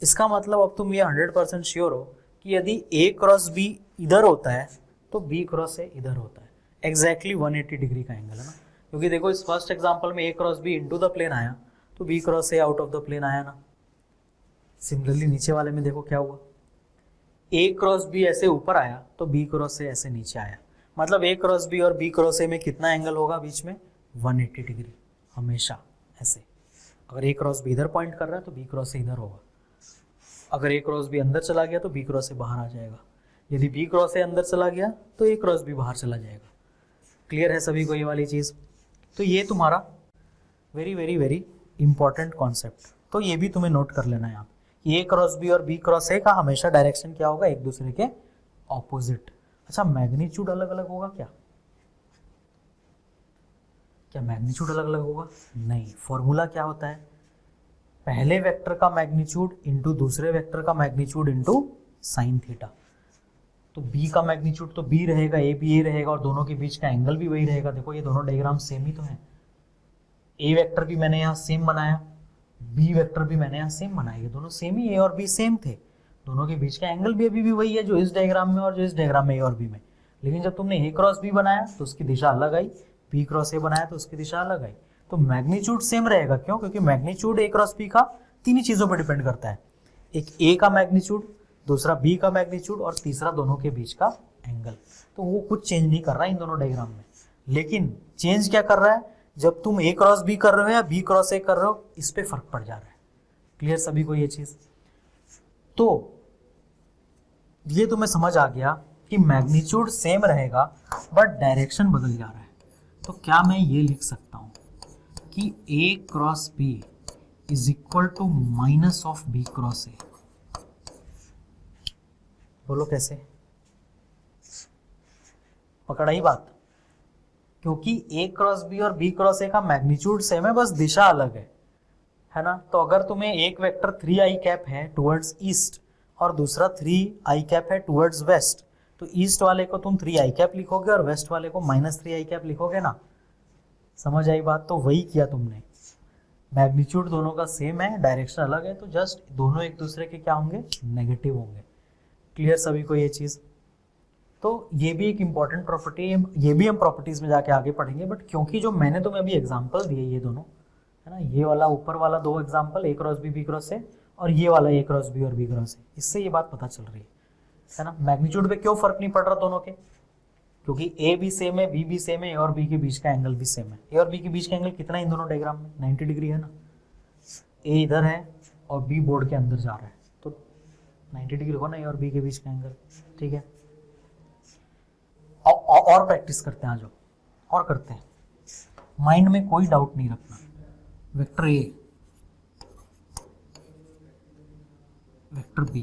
इसका मतलब अब तुम ये 100% श्योर हो कि यदि ए क्रॉस बी इधर होता है तो बी क्रॉस ए इधर होता है। एग्जैक्टली 180 डिग्री का एंगल है ना, क्योंकि देखो इस फर्स्ट एग्जांपल में A cross B into the plane आया, तो B cross A out of the plane आया ना। सिमिलरली नीचे वाले में देखो क्या हुआ, ए क्रॉस बी ऐसे ऊपर आया तो बी क्रॉस ए ऐसे नीचे आया। मतलब ए क्रॉस बी और बी क्रॉस ए में कितना एंगल होगा बीच में, 180 डिग्री, हमेशा ऐसे। अगर ए क्रॉस बी इधर पॉइंट कर रहा है तो बी क्रॉस ए इधर होगा, अगर ए क्रॉस बी अंदर चला गया तो बी क्रॉस ए बाहर आ जाएगा, यदि बी क्रॉस ए अंदर चला गया तो ए क्रॉस बी बाहर चला जाएगा। क्लियर है सभी को ये वाली चीज़। तो ये तुम्हारा very very very important concept, तो ये भी तुम्हें नोट कर लेना है यहाँ, ए क्रॉस बी और बी क्रॉस ए का हमेशा डायरेक्शन क्या होगा, एक दूसरे के ऑपोजिट। अच्छा मैग्नीट्यूड अलग अलग होगा क्या, क्या मैग्नीट्यूड अलग अलग होगा, नहीं। फॉर्मूला क्या होता है, पहले वेक्टर का मैग्नीट्यूड इंटू दूसरे वेक्टर का मैग्नीट्यूड इंटू साइन थीटा। तो b का मैग्नीट्यूड तो b रहेगा, ए भी ए रहेगा, और दोनों के बीच का एंगल भी वही रहेगा। देखो ये दोनों डायग्राम सेम ही तो है, ए वेक्टर भी मैंने यहाँ सेम बनाया, बी वेक्टर भी मैंने यहाँ सेम बनाया, ये दोनों सेम ही, ए और बी सेम थे, दोनों के बीच का एंगल भी अभी भी वही है जो इस डायग्राम में और जो इस डायग्राम में ए और बी में। लेकिन जब तुमने ए क्रॉस बी बनाया तो उसकी दिशा अलग आई, बी क्रॉस ए बनाया तो उसकी दिशा अलग आई। तो मैग्नीट्यूड सेम रहेगा, क्यों, क्योंकि मैग्नीट्यूड ए क्रॉस बी का तीन ही चीजों पर डिपेंड करता है, एक ए का मैग्नीट्यूड, दूसरा बी का मैग्नीट्यूड, और तीसरा दोनों के बीच का एंगल। तो वो कुछ चेंज नहीं कर रहा है इन दोनों डायग्राम में, लेकिन चेंज क्या कर रहा है, जब तुम ए क्रॉस बी कर रहे हो या बी क्रॉस ए कर रहे हो, इस पे फर्क पड़ जा रहा है। क्लियर सभी को ये चीज। तो ये तुम्हें समझ आ गया कि मैग्नीट्यूड सेम रहेगा बट डायरेक्शन बदल जा रहा है। तो क्या मैं ये लिख सकता हूं कि A cross B is equal to minus of B cross A. बोलो कैसे, पकड़ा ही बात। क्योंकि ए क्रॉस बी और बी क्रॉस ए का मैग्नीट्यूड सेम है, बस दिशा अलग है ना। तो अगर तुम्हें एक वेक्टर 3i कैप है टुवर्ड्स ईस्ट और दूसरा 3i कैप है टुवर्ड्स वेस्ट, तो ईस्ट वाले को तुम 3i कैप लिखोगे और वेस्ट वाले को -3i कैप लिखोगे ना। समझ आई बात? तो वही किया तुमने, मैग्नीट्यूड दोनों का सेम है, डायरेक्शन अलग है, तो जस्ट दोनों एक दूसरे के क्या होंगे, नेगेटिव होंगे। क्लियर सभी को ये चीज? तो ये भी एक इंपॉर्टेंट प्रॉपर्टी है, ये भी हम प्रॉपर्टीज में जाके आगे पढ़ेंगे, बट क्योंकि जो मैंने तुम्हें अभी एग्जांपल दिए ये दोनों है ना, ये वाला ऊपर वाला दो example, A cross B cross A, और ये वाला ए क्रॉस बी और बी क्रॉस ए, इससे ये बात पता चल रही है ना। मैग्नीट्यूड पे क्यों फर्क नहीं पड़ रहा दोनों के? क्योंकि ए भी सेम है, बी भी सेम है, ए और बी के बीच का एंगल भी सेम है। ए और बी के बीच का एंगल कितना है इन दोनों डायग्राम में? 90 डिग्री है ना। ए इधर है और बी बोर्ड के अंदर जा रहा है, तो 90 डिग्री होना ए और बी के बीच का एंगल। ठीक है, और प्रैक्टिस करते हैं, आ जाओ और करते हैं। माइंड में कोई डाउट नहीं रखना। वेक्टर ए, वेक्टर बी,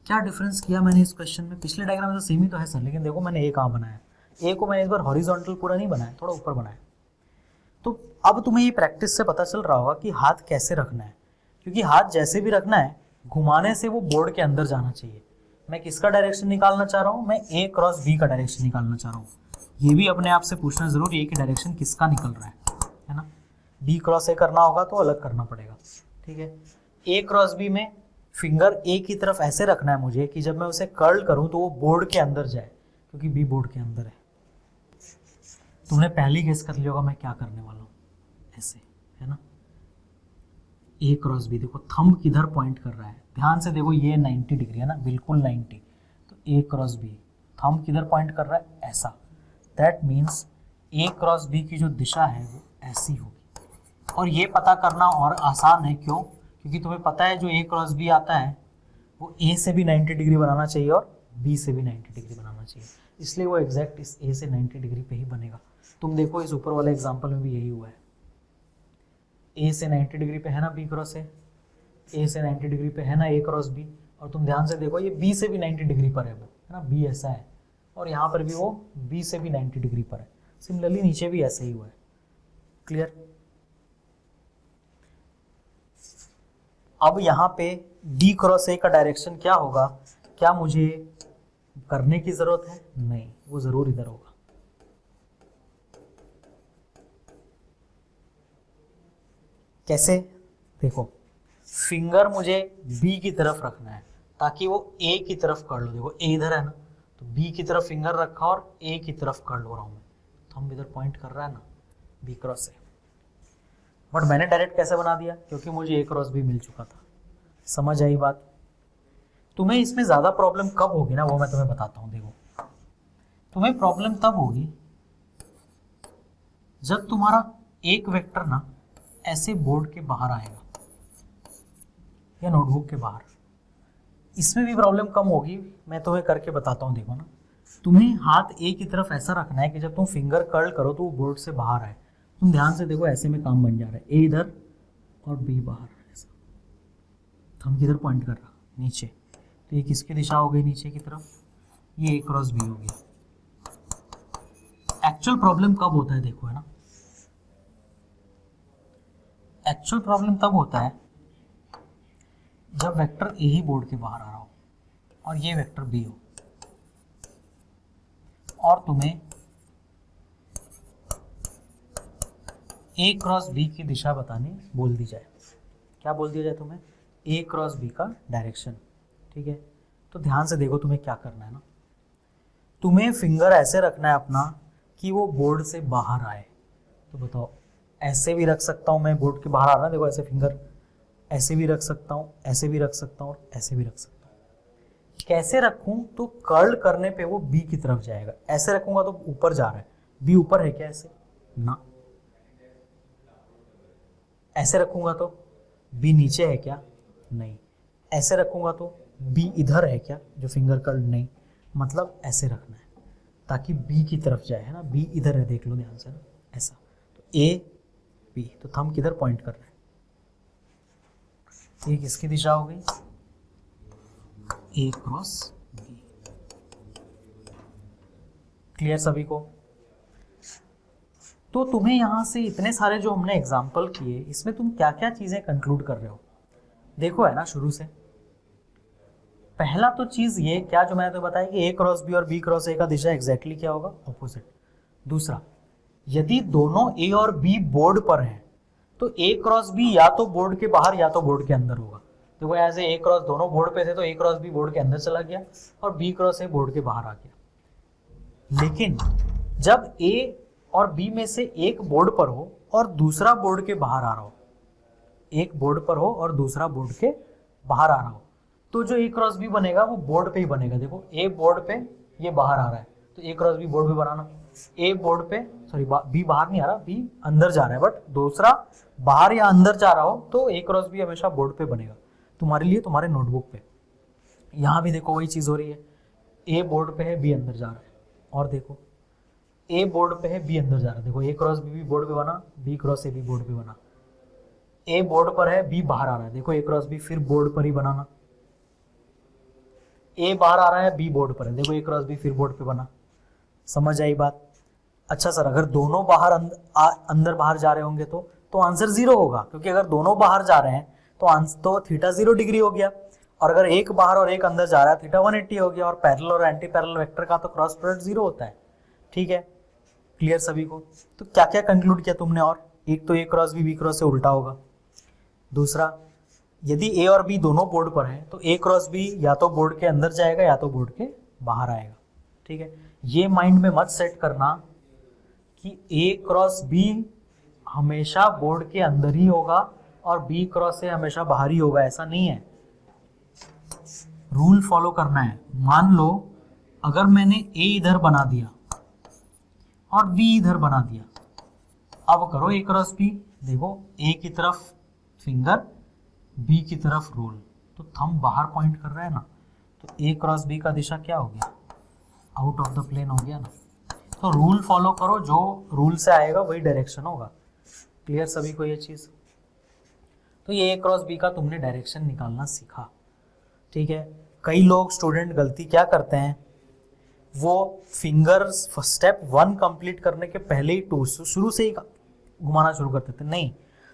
क्या डिफरेंस किया मैंने इस क्वेश्चन में? पिछले डायग्राम में तो सेम ही तो है सर, लेकिन देखो मैंने ए कहाँ बनाया। ए को मैंने इस बार हॉरिजॉन्टल पूरा नहीं बनाया, थोड़ा ऊपर बनाया। तो अब तुम्हें ये प्रैक्टिस से पता चल रहा होगा कि हाथ कैसे रखना है, क्योंकि हाथ जैसे भी रखना है घुमाने से वो बोर्ड के अंदर जाना चाहिए। मैं किसका डायरेक्शन निकालना चाह रहा हूँ? मैं ए क्रॉस बी का डायरेक्शन निकालना चाह रहा हूँ। ये भी अपने आप से पूछना जरूर, ए की डायरेक्शन किसका निकल रहा है ना। बी क्रॉस ए करना होगा तो अलग करना पड़ेगा। ठीक है, ए क्रॉस बी में फिंगर ए की तरफ ऐसे रखना है मुझे कि जब मैं उसे कर्ल करूं तो वो बोर्ड के अंदर जाए, क्योंकि बी बोर्ड के अंदर है। तुमने पहले ही गेस कर लिया होगा मैं क्या करने वाला हूँ, ऐसे है ना। ए क्रॉस बी, देखो थंब किधर पॉइंट कर रहा है, ध्यान से देखो, ये 90 डिग्री है ना, बिल्कुल 90। तो ए क्रॉस बी, थंब किधर पॉइंट कर रहा है, ऐसा। That means A cross B की जो दिशा है वो ऐसी होगी। और ये पता करना और आसान है, क्यों? क्योंकि तुम्हें पता है जो ए क्रॉस बी आता है वो ए से भी 90 डिग्री बनाना चाहिए और बी से भी 90 डिग्री बनाना चाहिए, इसलिए वो एग्जैक्ट इस ए से 90 डिग्री पे ही बनेगा। तुम देखो इस ऊपर वाले एग्जांपल में भी यही हुआ है। ए से 90 डिग्री पे है ना बी क्रॉस ए से 90 डिग्री पे है ना ए क्रॉस बी, और तुम ध्यान से देखो ये बी से भी 90 डिग्री पर है वो, है ना, बी ऐसा है, और यहाँ पर भी वो बी से भी 90 डिग्री पर है। सिमिलरली नीचे भी ऐसे ही हुआ है। क्लियर? अब यहाँ पे डी क्रॉस ए का डायरेक्शन क्या होगा? क्या मुझे करने की जरूरत है? नहीं, वो जरूर इधर होगा। कैसे? देखो, फिंगर मुझे बी की तरफ रखना है ताकि वो ए की तरफ कर लो। देखो ए इधर है ना, तो बी की तरफ फिंगर रखा और ए की तरफ कर लो रहा हूं मैं, तो हम इधर पॉइंट कर रहा है ना बी क्रॉस ए। बट मैंने डायरेक्ट कैसे बना दिया? क्योंकि मुझे ए क्रॉस बी मिल चुका था। समझ आई बात? तुम्हें इसमें ज्यादा प्रॉब्लम कब होगी ना, वो मैं तुम्हें बताता हूं। देखो, तुम्हें प्रॉब्लम तब होगी जब तुम्हारा एक वेक्टर ना ऐसे बोर्ड के बाहर आएगा या नोटबुक के बाहर। इसमें भी प्रॉब्लम कम होगी, मैं तुम्हें करके बताता हूँ। देखो ना, तुम्हें हाथ ए की तरफ ऐसा रखना है कि जब तुम फिंगर कर्ल करो तो वो बोर्ड से बाहर आए। तुम ध्यान से देखो, ऐसे में काम बन जा रहा है, ए इधर और बी बाहर, ऐसा। थंब किधर पॉइंट कर रहा? नीचे। तो ये किसकी दिशा हो गई नीचे की तरफ? ये ए क्रॉस बी हो गया। एक्चुअल प्रॉब्लम कब होता है? देखो, है ना, एक्चुअल प्रॉब्लम तब होता है जब वेक्टर ए ही बोर्ड के बाहर आ रहा हो और ये वेक्टर बी हो, और तुम्हें ए क्रॉस बी की दिशा बताने बोल दी जाए। क्या बोल दिया जाए तुम्हें? ए क्रॉस बी का डायरेक्शन। ठीक है, तो ध्यान से देखो तुम्हें क्या करना है ना, तुम्हें फिंगर ऐसे रखना है अपना कि वो बोर्ड से बाहर आए। तो बताओ, ऐसे भी रख सकता हूं मैं, बोर्ड के बाहर आ रहा है, देखो ऐसे फिंगर, ऐसे भी रख सकता हूं, ऐसे भी रख सकता हूं और ऐसे भी रख सकता हूं। कैसे रखूं? तो कर्ल करने पे वो बी की तरफ जाएगा। ऐसे रखूंगा तो ऊपर जा रहा है, बी ऊपर है क्या? ऐसे ना। ऐसे रखूंगा तो बी नीचे है क्या? नहीं। ऐसे रखूंगा तो बी इधर है क्या, जो फिंगर कर्ल? नहीं। मतलब ऐसे रखना है ताकि बी की तरफ जाए, है ना, बी इधर है, देख लो ध्यान से ना, ऐसा। तो ए बी, तो थंब किधर पॉइंट कर रहे हैं? ये किसकी दिशा हो गई? ए क्रॉस बी। क्लियर सभी को? तो तुम्हें यहाँ से इतने सारे जो हमने एग्जाम्पल किए, इसमें तुम क्या क्या चीजें कंक्लूड कर रहे हो? देखो है ना, शुरू से पहला तो चीज ये क्या जो मैंने तो बताया कि ए क्रॉस बी और बी क्रॉस ए का दिशा एग्जैक्टली क्या होगा? ऑपोजिट। दूसरा, यदि दोनों ए और बी बोर्ड पर हैं तो ए क्रॉस बी या तो बोर्ड के बाहर या तो बोर्ड के अंदर होगा। देखो ऐसे ए क्रॉस दोनों बोर्ड पे थे तो ए क्रॉस बी बोर्ड के अंदर चला गया और बी क्रॉस ए बोर्ड के बाहर आ गया। लेकिन जब ए और बी में से एक बोर्ड पर हो और दूसरा बोर्ड के बाहर आ रहा हो, एक बोर्ड पर हो और दूसरा बोर्ड के बाहर आ रहा हो, तो जो ए क्रॉस बी बनेगा वो बोर्ड पे ही बनेगा। देखो ए बोर्ड पे, ये बाहर आ रहा है तो ए क्रॉस बी बोर्ड पे बनाना। ए बोर्ड पे, सॉरी बी बाहर नहीं आ रहा, बी अंदर जा रहा है, बट दूसरा बाहर या अंदर जा रहा हो तो ए क्रॉस बी हमेशा बोर्ड पे बनेगा तुम्हारे लिए, तुम्हारे नोटबुक पे। यहाँ भी देखो वही चीज हो रही है, ए बोर्ड पे है, बी अंदर जा रहा है। और देखो ए बोर्ड पे है, बी अंदर जा रहा है। देखो ए क्रॉस बी भी बोर्ड पे बना, बी क्रॉस ए भी बोर्ड पे बना। ए बोर्ड पर है, बी बाहर आ रहा है। देखो ए क्रॉस बी फिर बोर्ड पर ही बनाना। ए बाहर आ रहा है, बी बोर्ड पर है। देखो ए क्रॉस बी फिर बोर्ड पे बना। समझ आई बात? अच्छा सर, अगर दोनों बाहर अंदर बाहर जा रहे होंगे तो आंसर 0 होगा, क्योंकि अगर दोनों बाहर जा रहे हैं तो थीटा 0 डिग्री हो गया, और अगर एक बाहर और एक अंदर जा रहा है थीटा 180 हो गया। और पैरेलल और एंटी पैरेलल वेक्टर का तो क्रॉस प्रोडक्ट 0 होता है। ठीक है, क्लियर सभी को? तो क्या क्या कंक्लूड किया तुमने? और एक तो ए क्रॉस बी क्रॉस से उल्टा होगा। दूसरा, यदि ए और बी दोनों बोर्ड पर हैं तो ए क्रॉस बी या तो बोर्ड के अंदर जाएगा या तो बोर्ड के बाहर आएगा। ठीक है, ये माइंड में मत सेट करना कि ए क्रॉस बी हमेशा बोर्ड के अंदर ही होगा और बी क्रॉस ए हमेशा बाहर ही होगा, ऐसा नहीं है। रूल फॉलो करना है। मान लो अगर मैंने ए इधर बना दिया और बी इधर बना दिया, अब करो ए क्रॉस बी। देखो ए की तरफ फिंगर, बी की तरफ रोल, तो थंब बाहर पॉइंट कर रहा है ना, तो ए क्रॉस बी का दिशा क्या हो गया? आउट ऑफ द प्लेन हो गया ना। तो रूल फॉलो करो, जो रूल से आएगा वही डायरेक्शन होगा। क्लियर सभी को ये चीज? तो ये ए क्रॉस बी का तुमने डायरेक्शन निकालना सीखा। ठीक है, कई लोग स्टूडेंट गलती क्या करते हैं, वो फिंगर स्टेप 1 कंप्लीट करने के पहले ही 2 शुरू से ही घुमाना शुरू कर देते। नहीं,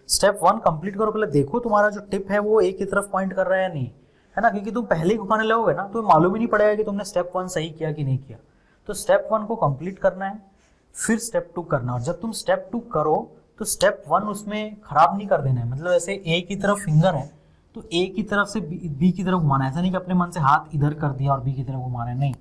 स्टेप 1 कंप्लीट करो, पहले देखो तुम्हारा जो टिप है वो ए की तरफ पॉइंट कर रहा है या नहीं, है ना? क्योंकि तुम पहले ही घुमाने लगोगे ना तो मालूम ही नहीं पड़ेगा कि तुमने स्टेप 1 सही किया कि नहीं किया। तो स्टेप 1 को कंप्लीट करना है, फिर स्टेप 2 करना। और जब तुम स्टेप 2 करो तो स्टेप 1 उसमें खराब नहीं कर देना है। मतलब ऐसे ए की तरफ फिंगर है तो ए की तरफ से बी की तरफ घुमाना है। ऐसा नहीं कि अपने मन से हाथ इधर कर दिया और बी की तरफ घुमाना है, नहीं।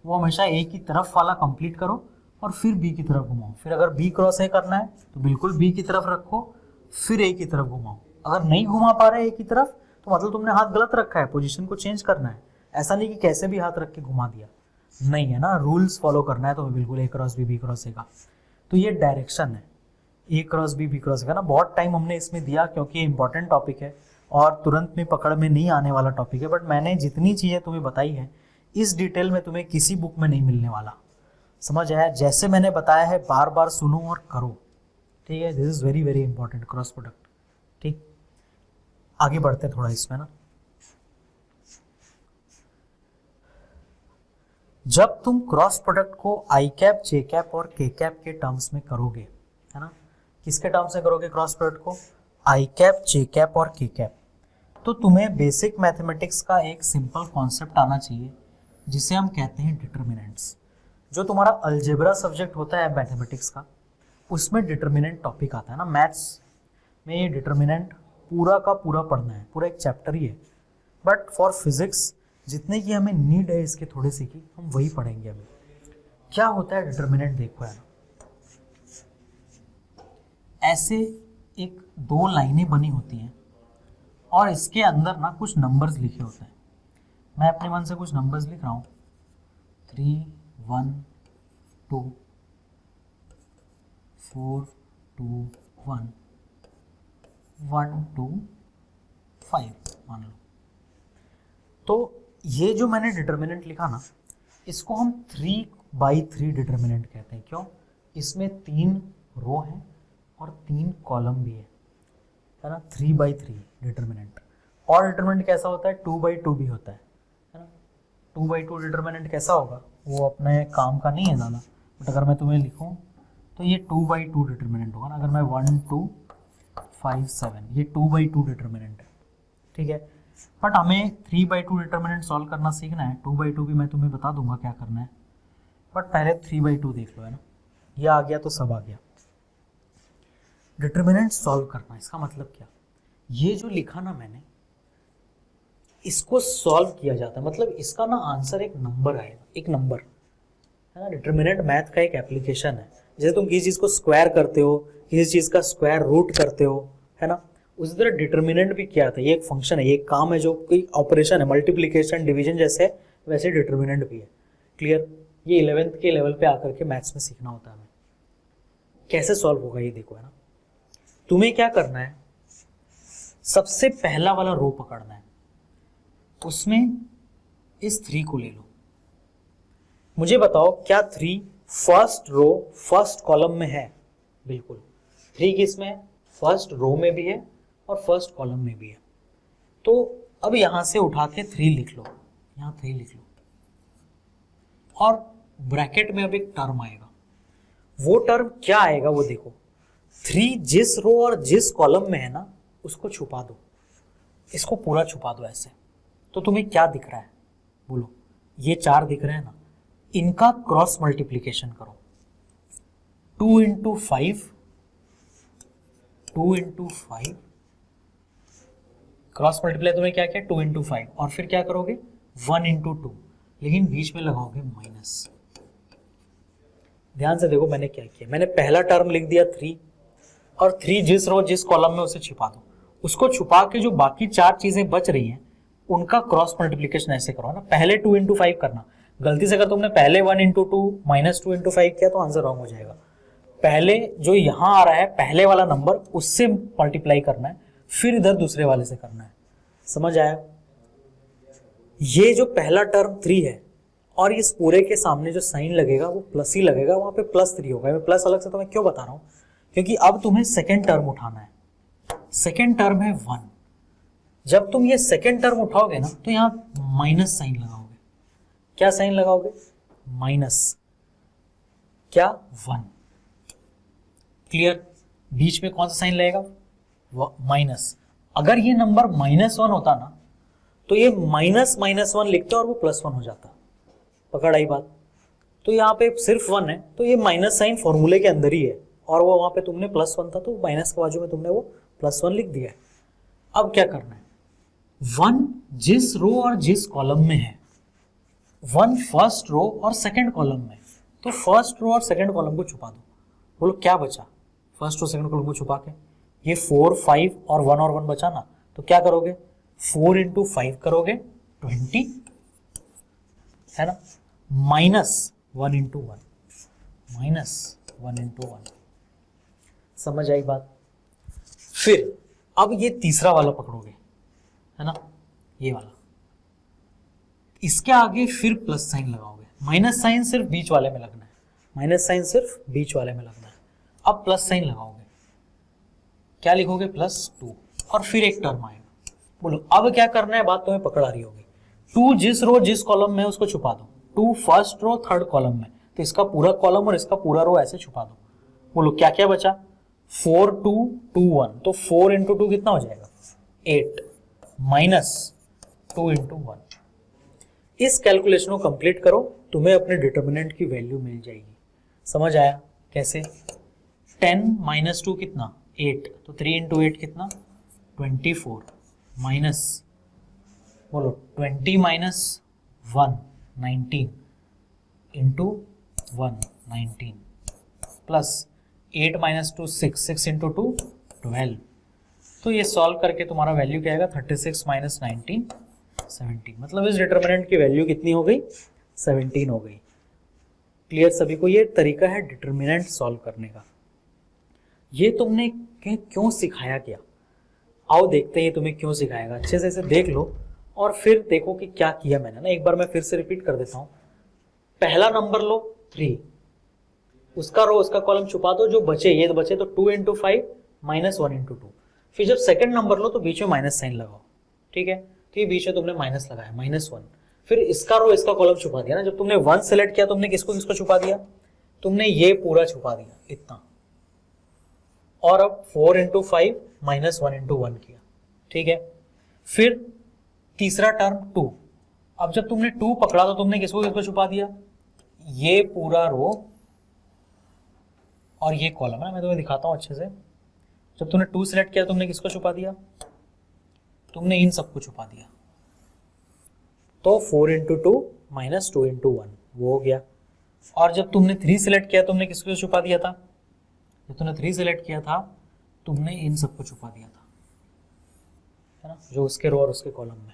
वो हमेशा ए की तरफ वाला कंप्लीट करो और फिर बी की तरफ घुमाओ। फिर अगर बी क्रॉस ए करना है तो बिल्कुल बी की तरफ रखो, फिर ए की तरफ घुमाओ। अगर नहीं घुमा पा रहे ए की तरफ तो मतलब तुमने हाथ गलत रखा है, पोजीशन को चेंज करना है। ऐसा नहीं कि कैसे भी हाथ रख के घुमा दिया, नहीं है ना। रूल्स फॉलो करना है तो बिल्कुल ए क्रॉस बी क्रॉस ए का। तो ये डायरेक्शन है A cross B cross A का ना। बहुत टाइम हमने इसमें दिया क्योंकि ये इंपॉर्टेंट टॉपिक है और तुरंत में पकड़ में नहीं आने वाला टॉपिक है। बट मैंने जितनी चीज़ें तुम्हें बताई है इस डिटेल में तुम्हें किसी बुक में नहीं मिलने वाला। समझ आया? जैसे मैंने बताया है बार बार सुनो और करो। ठीक है, this is very very important, cross product. ठीक, आगे बढ़ते थोड़ा इसमें ना। जब तुम क्रॉस प्रोडक्ट को आई कैप, जे कैप और के कैप के टर्म्स में करोगे, है ना, किसके टर्म्स में करोगे क्रॉस प्रोडक्ट को? आई कैप, जे कैप और के कैप। तो तुम्हें बेसिक मैथमेटिक्स का एक सिंपल कॉन्सेप्ट आना चाहिए जिसे हम कहते हैं डिटर्मिनेंट्स। जो तुम्हारा अलजेब्रा सब्जेक्ट होता है मैथमेटिक्स का, उसमें डिटर्मिनेंट टॉपिक आता है ना। मैथ्स में ये डिटर्मिनेंट पूरा का पूरा पढ़ना है, पूरा एक चैप्टर ही है। बट फॉर फिजिक्स जितने की हमें नीड है इसके थोड़े से की, हम वही पढ़ेंगे अभी। क्या होता है डिटर्मिनेंट? देखो यार, ऐसे एक 2 लाइनें बनी होती हैं और इसके अंदर ना कुछ नंबर्स लिखे होते हैं। मैं अपने मन से कुछ नंबर्स लिख रहा हूँ, 3 1 2 4 2 1 1 2 5 मान लो। तो ये जो मैंने डिटर्मिनेंट लिखा ना, इसको हम 3/3 डिटर्मिनेंट कहते हैं। क्यों? इसमें 3 रो हैं और 3 कॉलम भी है ना। 3/3 डिटर्मिनेंट। और डिटर्मिनेंट कैसा होता है? 2/2 भी होता है ना। 2/2 डिटर्मिनेंट कैसा होगा? वो अपने काम का नहीं है ज़्यादा, बट अगर मैं तुम्हें लिखूँ तो ये 2/2 डिटर्मिनेंट होगा ना, अगर मैं 1 2 5 7, ये 2/2 डिटर्मिनेंट है, ठीक है। बट हमें 3/2 डिटर्मिनेंट सॉल्व करना सीखना है। 2/2 भी मैं तुम्हें बता दूंगा क्या करना है, बट पहले 3/2 देख लो, है ना। ये आ गया तो सब आ गया। डिटर्मिनेंट सॉल्व करना, इसका मतलब क्या, ये जो लिखा ना मैंने, इसको सॉल्व किया जाता है, मतलब इसका ना आंसर एक नंबर आएगा, एक नंबर, है ना। डिटर्मिनेंट मैथ का एक एप्लीकेशन है। जैसे तुम किसी चीज को स्क्वायर करते हो, किसी चीज का स्क्वायर रूट करते हो, है ना, उसी तरह डिटर्मिनेंट भी क्या आता है, ये एक फंक्शन है, ये एक काम है, जो कोई ऑपरेशन है, मल्टीप्लिकेशन डिवीजन जैसे, वैसे डिटर्मिनेंट भी है। क्लियर। ये 11th के लेवल पे आकर के मैथ्स में सीखना होता है हमें। कैसे सॉल्व होगा ये देखो, है ना। तुम्हें क्या करना है, सबसे पहला वाला रो पकड़ना है, उसमें इस 3 को ले लो। मुझे बताओ क्या 3 फर्स्ट रो फर्स्ट कॉलम में है? बिल्कुल। 3 किस में है? फर्स्ट रो में भी है और फर्स्ट कॉलम में भी है। तो अब यहां से उठा के 3 लिख लो, यहां 3 लिख लो, और ब्रैकेट में अब एक टर्म आएगा। वो टर्म क्या आएगा वो देखो। 3 जिस रो और जिस कॉलम में है ना, उसको छुपा दो, इसको पूरा छुपा दो ऐसे। तो तुम्हें क्या दिख रहा है बोलो? ये 4 दिख रहे हैं ना, इनका क्रॉस मल्टीप्लीकेशन करो। 2 इंटू 5, 2 इंटू 5, क्रॉस मल्टीप्लाई तुम्हें क्या किया? 2 इंटू 5, और फिर क्या करोगे? 1 इंटू 2, लेकिन बीच में लगाओगे माइनस। ध्यान से देखो मैंने क्या किया, मैंने पहला टर्म लिख दिया 3, और 3 जिस रो जिस कॉलम में उसे छिपा दो। उसको छुपा के जो बाकी 4 चीजें बच रही हैं उनका क्रॉस मल्टीप्लीकेशन ऐसे करो ना। पहले 2 इंटू 5 करना, गलती से अगर तुमने पहले 1 इंटू 2 माइनस 2 इंटू 5 किया तो आंसर रॉन्ग हो जाएगा। पहले जो यहां आ रहा है पहले वाला नंबर, उससे मल्टीप्लाई करना है, फिर इधर दूसरे वाले से करना है। समझ आया? ये जो पहला टर्म 3 है, और इस पूरे के सामने जो साइन लगेगा वो प्लस ही लगेगा, वहां पे +3 होगा। मैं प्लस अलग से तुम्हें क्यों बता रहा हूं, क्योंकि अब तुम्हें सेकेंड टर्म उठाना है। सेकेंड टर्म है 1। जब तुम ये सेकेंड टर्म उठाओगे ना, तो यहां माइनस साइन लगाओगे। क्या साइन लगाओगे? माइनस क्या? 1। क्लियर? बीच में कौन सा साइन लगेगा? माइनस। अगर ये नंबर -1 होता ना, तो ये -1 लिखते और वो +1 हो जाता। पकड़ आई बात? तो यहाँ पे सिर्फ 1 है, तो ये माइनस साइन फॉर्मूले के अंदर ही है, और वो वहां पे तुमने +1 था तो माइनस के बाजू में तुमने वो +1 लिख दिया है। अब क्या करना है? 1 जिस रो और जिस कॉलम में है, 1 फर्स्ट रो और सेकंड कॉलम में, तो फर्स्ट रो और सेकंड कॉलम को छुपा दो। बोलो क्या बचा? फर्स्ट रो सेकंड कॉलम को छुपा के ये 4 5 और 1 बचा ना, तो क्या करोगे? 4 इंटू 5 करोगे 20, है ना, -1 इंटू 1, -1 इंटू 1। समझ आई बात? फिर अब ये तीसरा वाला पकड़ोगे, है ना, ये वाला, इसके आगे फिर प्लस साइन लगाओगे। माइनस साइन सिर्फ बीच वाले में लगना है, माइनस साइन सिर्फ बीच वाले में लगना है। अब प्लस साइन लगाओगे, क्या लिखोगे? +2, और फिर एक टर्म आएगा। बोलो अब क्या करना है? बात तुम्हें पकड़ आ रही होगी। 2 जिस रो जिस कॉलम में उसको छुपा दो। 2 फर्स्ट रो थर्ड कॉलम में, तो इसका पूरा कॉलम और इसका पूरा रो ऐसे छुपा दो। बोलो क्या क्या बचा? 4 2 2 1, तो 4 इंटू 2 कितना हो जाएगा? 8, -2 इंटू 1। इस कैलकुलेशन को कंप्लीट करो, तुम्हें अपने डिटर्मिनेंट की वैल्यू मिल जाएगी। समझ आया कैसे? 10 - 2 कितना? 8, तो 3 इंटू 8 कितना? 24, माइनस, बोलो 20 - 1 19 इंटू 1 19, प्लस 8 - 2 6, 6 इंटू 2 12। तो ये सॉल्व करके तुम्हारा वैल्यू क्या आएगा? 36 - 19 17। मतलब इस डिटर्मिनेंट की वैल्यू कितनी हो गई? 17 हो गई। क्लियर सभी को? ये तरीका है डिटर्मिनेंट सॉल्व करने का। ये तुमने क्यों सिखाया क्या? आओ देखते हैं तुम्हें क्यों सिखाएगा। अच्छे से इसे देख लो और फिर देखो कि क्या किया मैंने ना। एक बार मैं फिर से रिपीट कर देता हूं। पहला नंबर लो 3, उसका रो उसका कॉलम छुपा दो, जो बचे ये तो बचे, तो 2 इंटू 5 -1 इंटू 2। फिर जब सेकंड नंबर लो तो बीच में माइनस साइन लगाओ, ठीक है। तो ये बीच में तुमने माइनस लगाया, -1। फिर इसका रो इसका कॉलम छुपा दिया ना। जब तुमने 1 सेलेक्ट किया तुमने किसको किसको छुपा दिया? तुमने ये पूरा छुपा दिया इतना, और अब 4 इंटू 5 माइनस 1 इंटू 1 किया, ठीक है। फिर तीसरा टर्म 2, अब जब तुमने 2 पकड़ा तो तुमने किसको किसको छुपा दिया, ये पूरा रो और ये कॉलम है ना, मैं तुम्हें दिखाता हूं अच्छे से। जब तुमने 2 सिलेक्ट किया तुमने किसको छुपा दिया, तुमने इन सबको छुपा दिया। तो 4 इंटू 2 माइनस 2 इंटू 1 वो हो गया। और जब तुमने 3 सिलेक्ट किया तुमने किसको छुपा दिया था, जब तुमने 3 सिलेक्ट किया था तुमने इन सबको छुपा दिया था, है ना, जो उसके रो और उसके कॉलम में।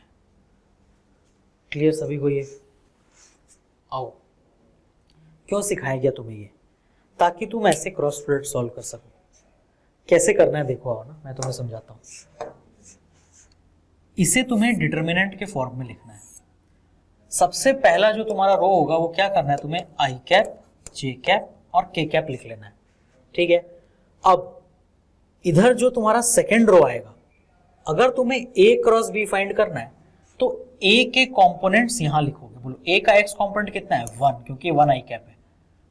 क्लियर सभी को ये? आओ, क्यों सिखाया गया तुम्हें ये, ताकि तुम ऐसे क्रॉस प्रोडक्ट सॉल्व कर सको। कैसे करना है देखो, आओ ना मैं तुम्हें समझाता हूं। इसे तुम्हें डिटर्मिनेंट के फॉर्म में लिखना है। सबसे पहला जो तुम्हारा रो होगा वो क्या करना है, तुम्हें आई कैप, जे कैप और के कैप लिख लेना है, ठीक है। अब इधर जो तुम्हारा सेकेंड रो आएगा, अगर तुम्हें ए क्रॉस बी फाइंड करना है तो ए के कंपोनेंट्स यहां लिखोगे। बोलो ए का एक्स कंपोनेंट कितना है 1, क्योंकि 1 आई कैप है।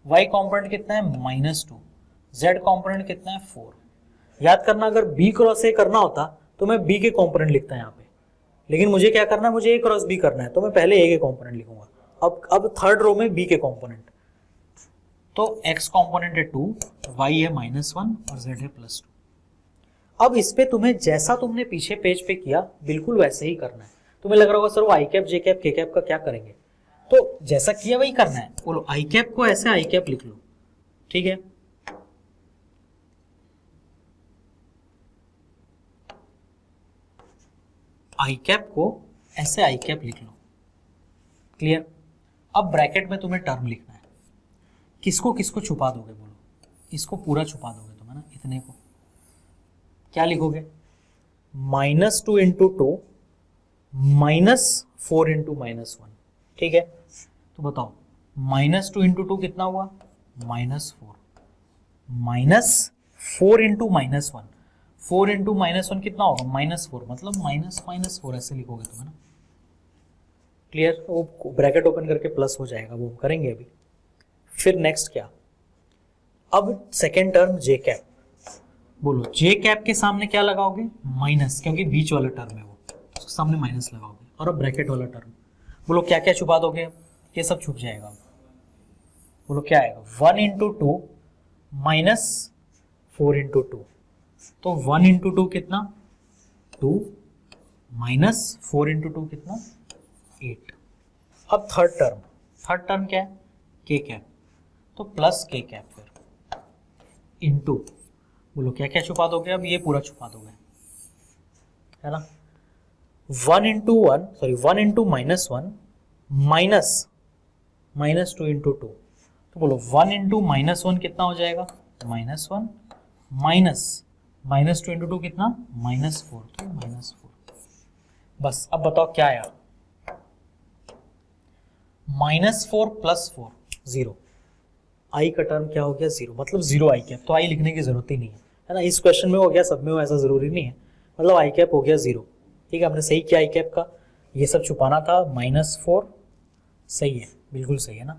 वाई कंपोनेंट कितना है -2, जेड कंपोनेंट कितना है 4। याद करना, अगर बी क्रॉस ए करना होता तो मैं बी के कंपोनेंट लिखता यहाँ पे, लेकिन मुझे क्या करना है, मुझे ए क्रॉस बी करना है तो मैं पहले ए के कंपोनेंट लिखूंगा। अब थर्ड रो में बी के कंपोनेंट, तो एक्स कंपोनेंट है 2, वाई है -1 और जेड है +2। अब इस पे तुम्हें जैसा तुमने पीछे पेज पे किया बिल्कुल वैसे ही करना है। तुम्हें लग रहा होगा सर वो आई कैप, जे कैप, के कैप का क्या करेंगे, तो जैसा किया वही करना है। बोलो आई कैप को ऐसे आई कैप लिख लो, ठीक है। आई कैप को ऐसे आई कैप लिख लो, क्लियर। अब ब्रैकेट में तुम्हें टर्म लिखना है। किसको किसको छुपा दोगे, बोलो इसको पूरा छुपा दोगे तुम, है ना, इतने को क्या लिखोगे, -2 इंटू 2 -4 इंटू -1, ठीक है। तो बताओ -2 इंटू 2 कितना हुआ, -4, -4 इंटू -1, 4 इंटू -1 कितना होगा, -4, मतलब -4 ऐसे लिखोगे तुम, है ना, क्लियर। वो ब्रैकेट ओपन करके प्लस हो जाएगा, वो करेंगे अभी। फिर नेक्स्ट क्या, अब सेकेंड टर्म जे कैप। बोलो जे कैप के सामने क्या लगाओगे, माइनस, क्योंकि बीच वाला टर्म है वो, उसके सामने माइनस लगाओगे। और अब ब्रैकेट वाला टर्म, बोलो क्या क्या छुपा दोगे, ये सब छुप जाएगा। बोलो क्या आएगा, 1 इंटू 2 -4 इंटू 2, तो 1 इंटू 2 कितना 2, -4 इंटू 2 कितना 8। अब थर्ड टर्म क्या है, के कैप, तो प्लस के कैप, फिर इंटू, बोलो क्या क्या छुपा दोगे, अब ये पूरा छुपा दोगे, है ना। 1 इंटू -1 -2 इंटू 2, तो बोलो 1 इंटू -1 कितना हो जाएगा, -1 -2 इंटू 2 कितना -4, तो -4। बस अब बताओ क्या आया, -4 + 4 0। आई का टर्म क्या हो गया 0, मतलब 0 आई कैप, तो आई लिखने की जरूरत ही नहीं है ना। इस क्वेश्चन में हो गया, सब में हो ऐसा जरूरी नहीं है, मतलब आई कैप हो गया 0, ठीक है। हमने सही किया आई कैप का, ये सब छुपाना था। -4 सही है, बिल्कुल सही है ना,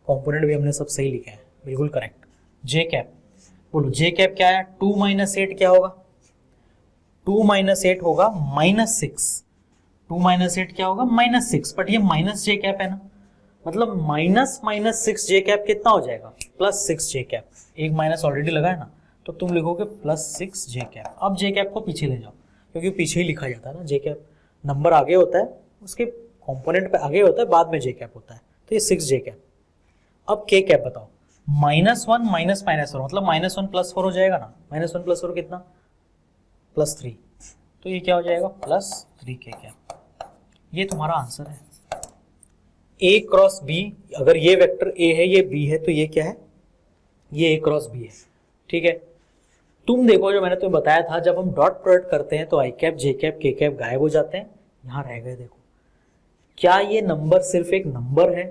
कंपोनेंट भी हमने सब सही लिखे हैं, बिल्कुल करेक्ट। जे कैप, बोलो जे कैप क्या है, 2 - 8 क्या होगा, 2 - 8 होगा -6, 2 - 8 क्या होगा -6, बट ये माइनस जे कैप है ना, मतलब -6 जे कैप कितना हो जाएगा, +6 जे कैप, एक माइनस ऑलरेडी लगा है ना, तो तुम लिखोगे +6 जे कैप। अब जे कैप को पीछे ले जाओ, क्योंकि पीछे ही लिखा जाता है ना, जे कैप नंबर आगे होता है, उसके कंपोनेंट पे आगे होता है, बाद में जे कैप होता है, तो ये 6 जे कैप। अब के कैप बताओ, -1 -4, मतलब -1 + 4 हो जाएगा ना, -1 + 4 कितना +3, तो ये क्या हो जाएगा +3 के कैप। ये तुम्हारा आंसर है। ए क्रॉस बी, अगर ये वेक्टर ए है ये बी है, तो ये क्या है, ये ए क्रॉस बी है, ठीक है। तुम देखो जो मैंने तुम्हें बताया था, जब हम डॉट प्रोडक्ट करते हैं तो आई कैप, जे कैप, के कैप गायब हो जाते हैं, यहाँ रह गए। देखो क्या ये नंबर सिर्फ एक नंबर है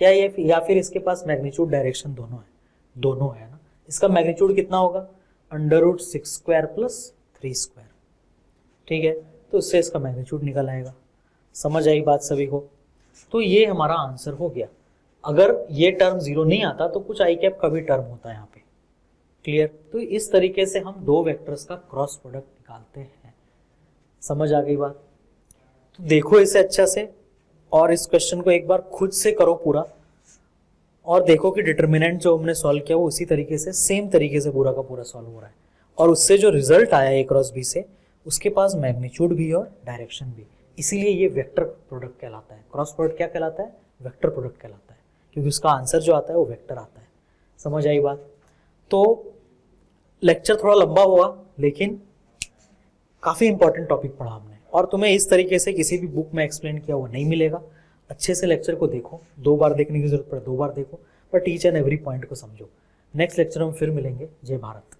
क्या, ये या फिर इसके पास मैग्नीट्यूड डायरेक्शन दोनों है, दोनों है ना। इसका मैग्नीट्यूड कितना होगा, √6² + 3², ठीक है, तो उससे इसका मैग्नीट्यूड निकल आएगा। समझ आई बात सभी को, तो ये हमारा आंसर हो गया। अगर ये टर्म 0 नहीं आता तो कुछ आई कैप का भी टर्म होता है यहाँ पे। क्लियर? तो इस तरीके से हम दो वेक्टर्स का क्रॉस प्रोडक्ट निकालते हैं। समझ आ गई बात? तो देखो इसे अच्छा से और इस क्वेश्चन को एक बार खुद से करो पूरा और देखो कि डिटर्मिनेंट जो हमने सॉल्व किया वो उसी तरीके से सेम तरीके से पूरा का पूरा सॉल्व हो रहा है और उससे जो रिजल्ट आया ए क्रॉस बी से उसके पास मैग्नीट्यूड भी और डायरेक्शन भी, इसीलिए ये वेक्टर प्रोडक्ट कहलाता है। क्रॉस प्रोडक्ट क्या कहलाता है? वेक्टर प्रोडक्ट कहलाता है, क्योंकि उसका आंसर जो आता है वो वेक्टर आता है। समझ आई बात? तो लेक्चर थोड़ा लंबा हुआ लेकिन काफ़ी इंपॉर्टेंट टॉपिक पढ़ा हमने और तुम्हें इस तरीके से किसी भी बुक में एक्सप्लेन किया हुआ नहीं मिलेगा। अच्छे से लेक्चर को देखो, 2 बार देखने की जरूरत पड़े 2 बार देखो, but each and every point को समझो। नेक्स्ट लेक्चर हम फिर मिलेंगे। जय भारत।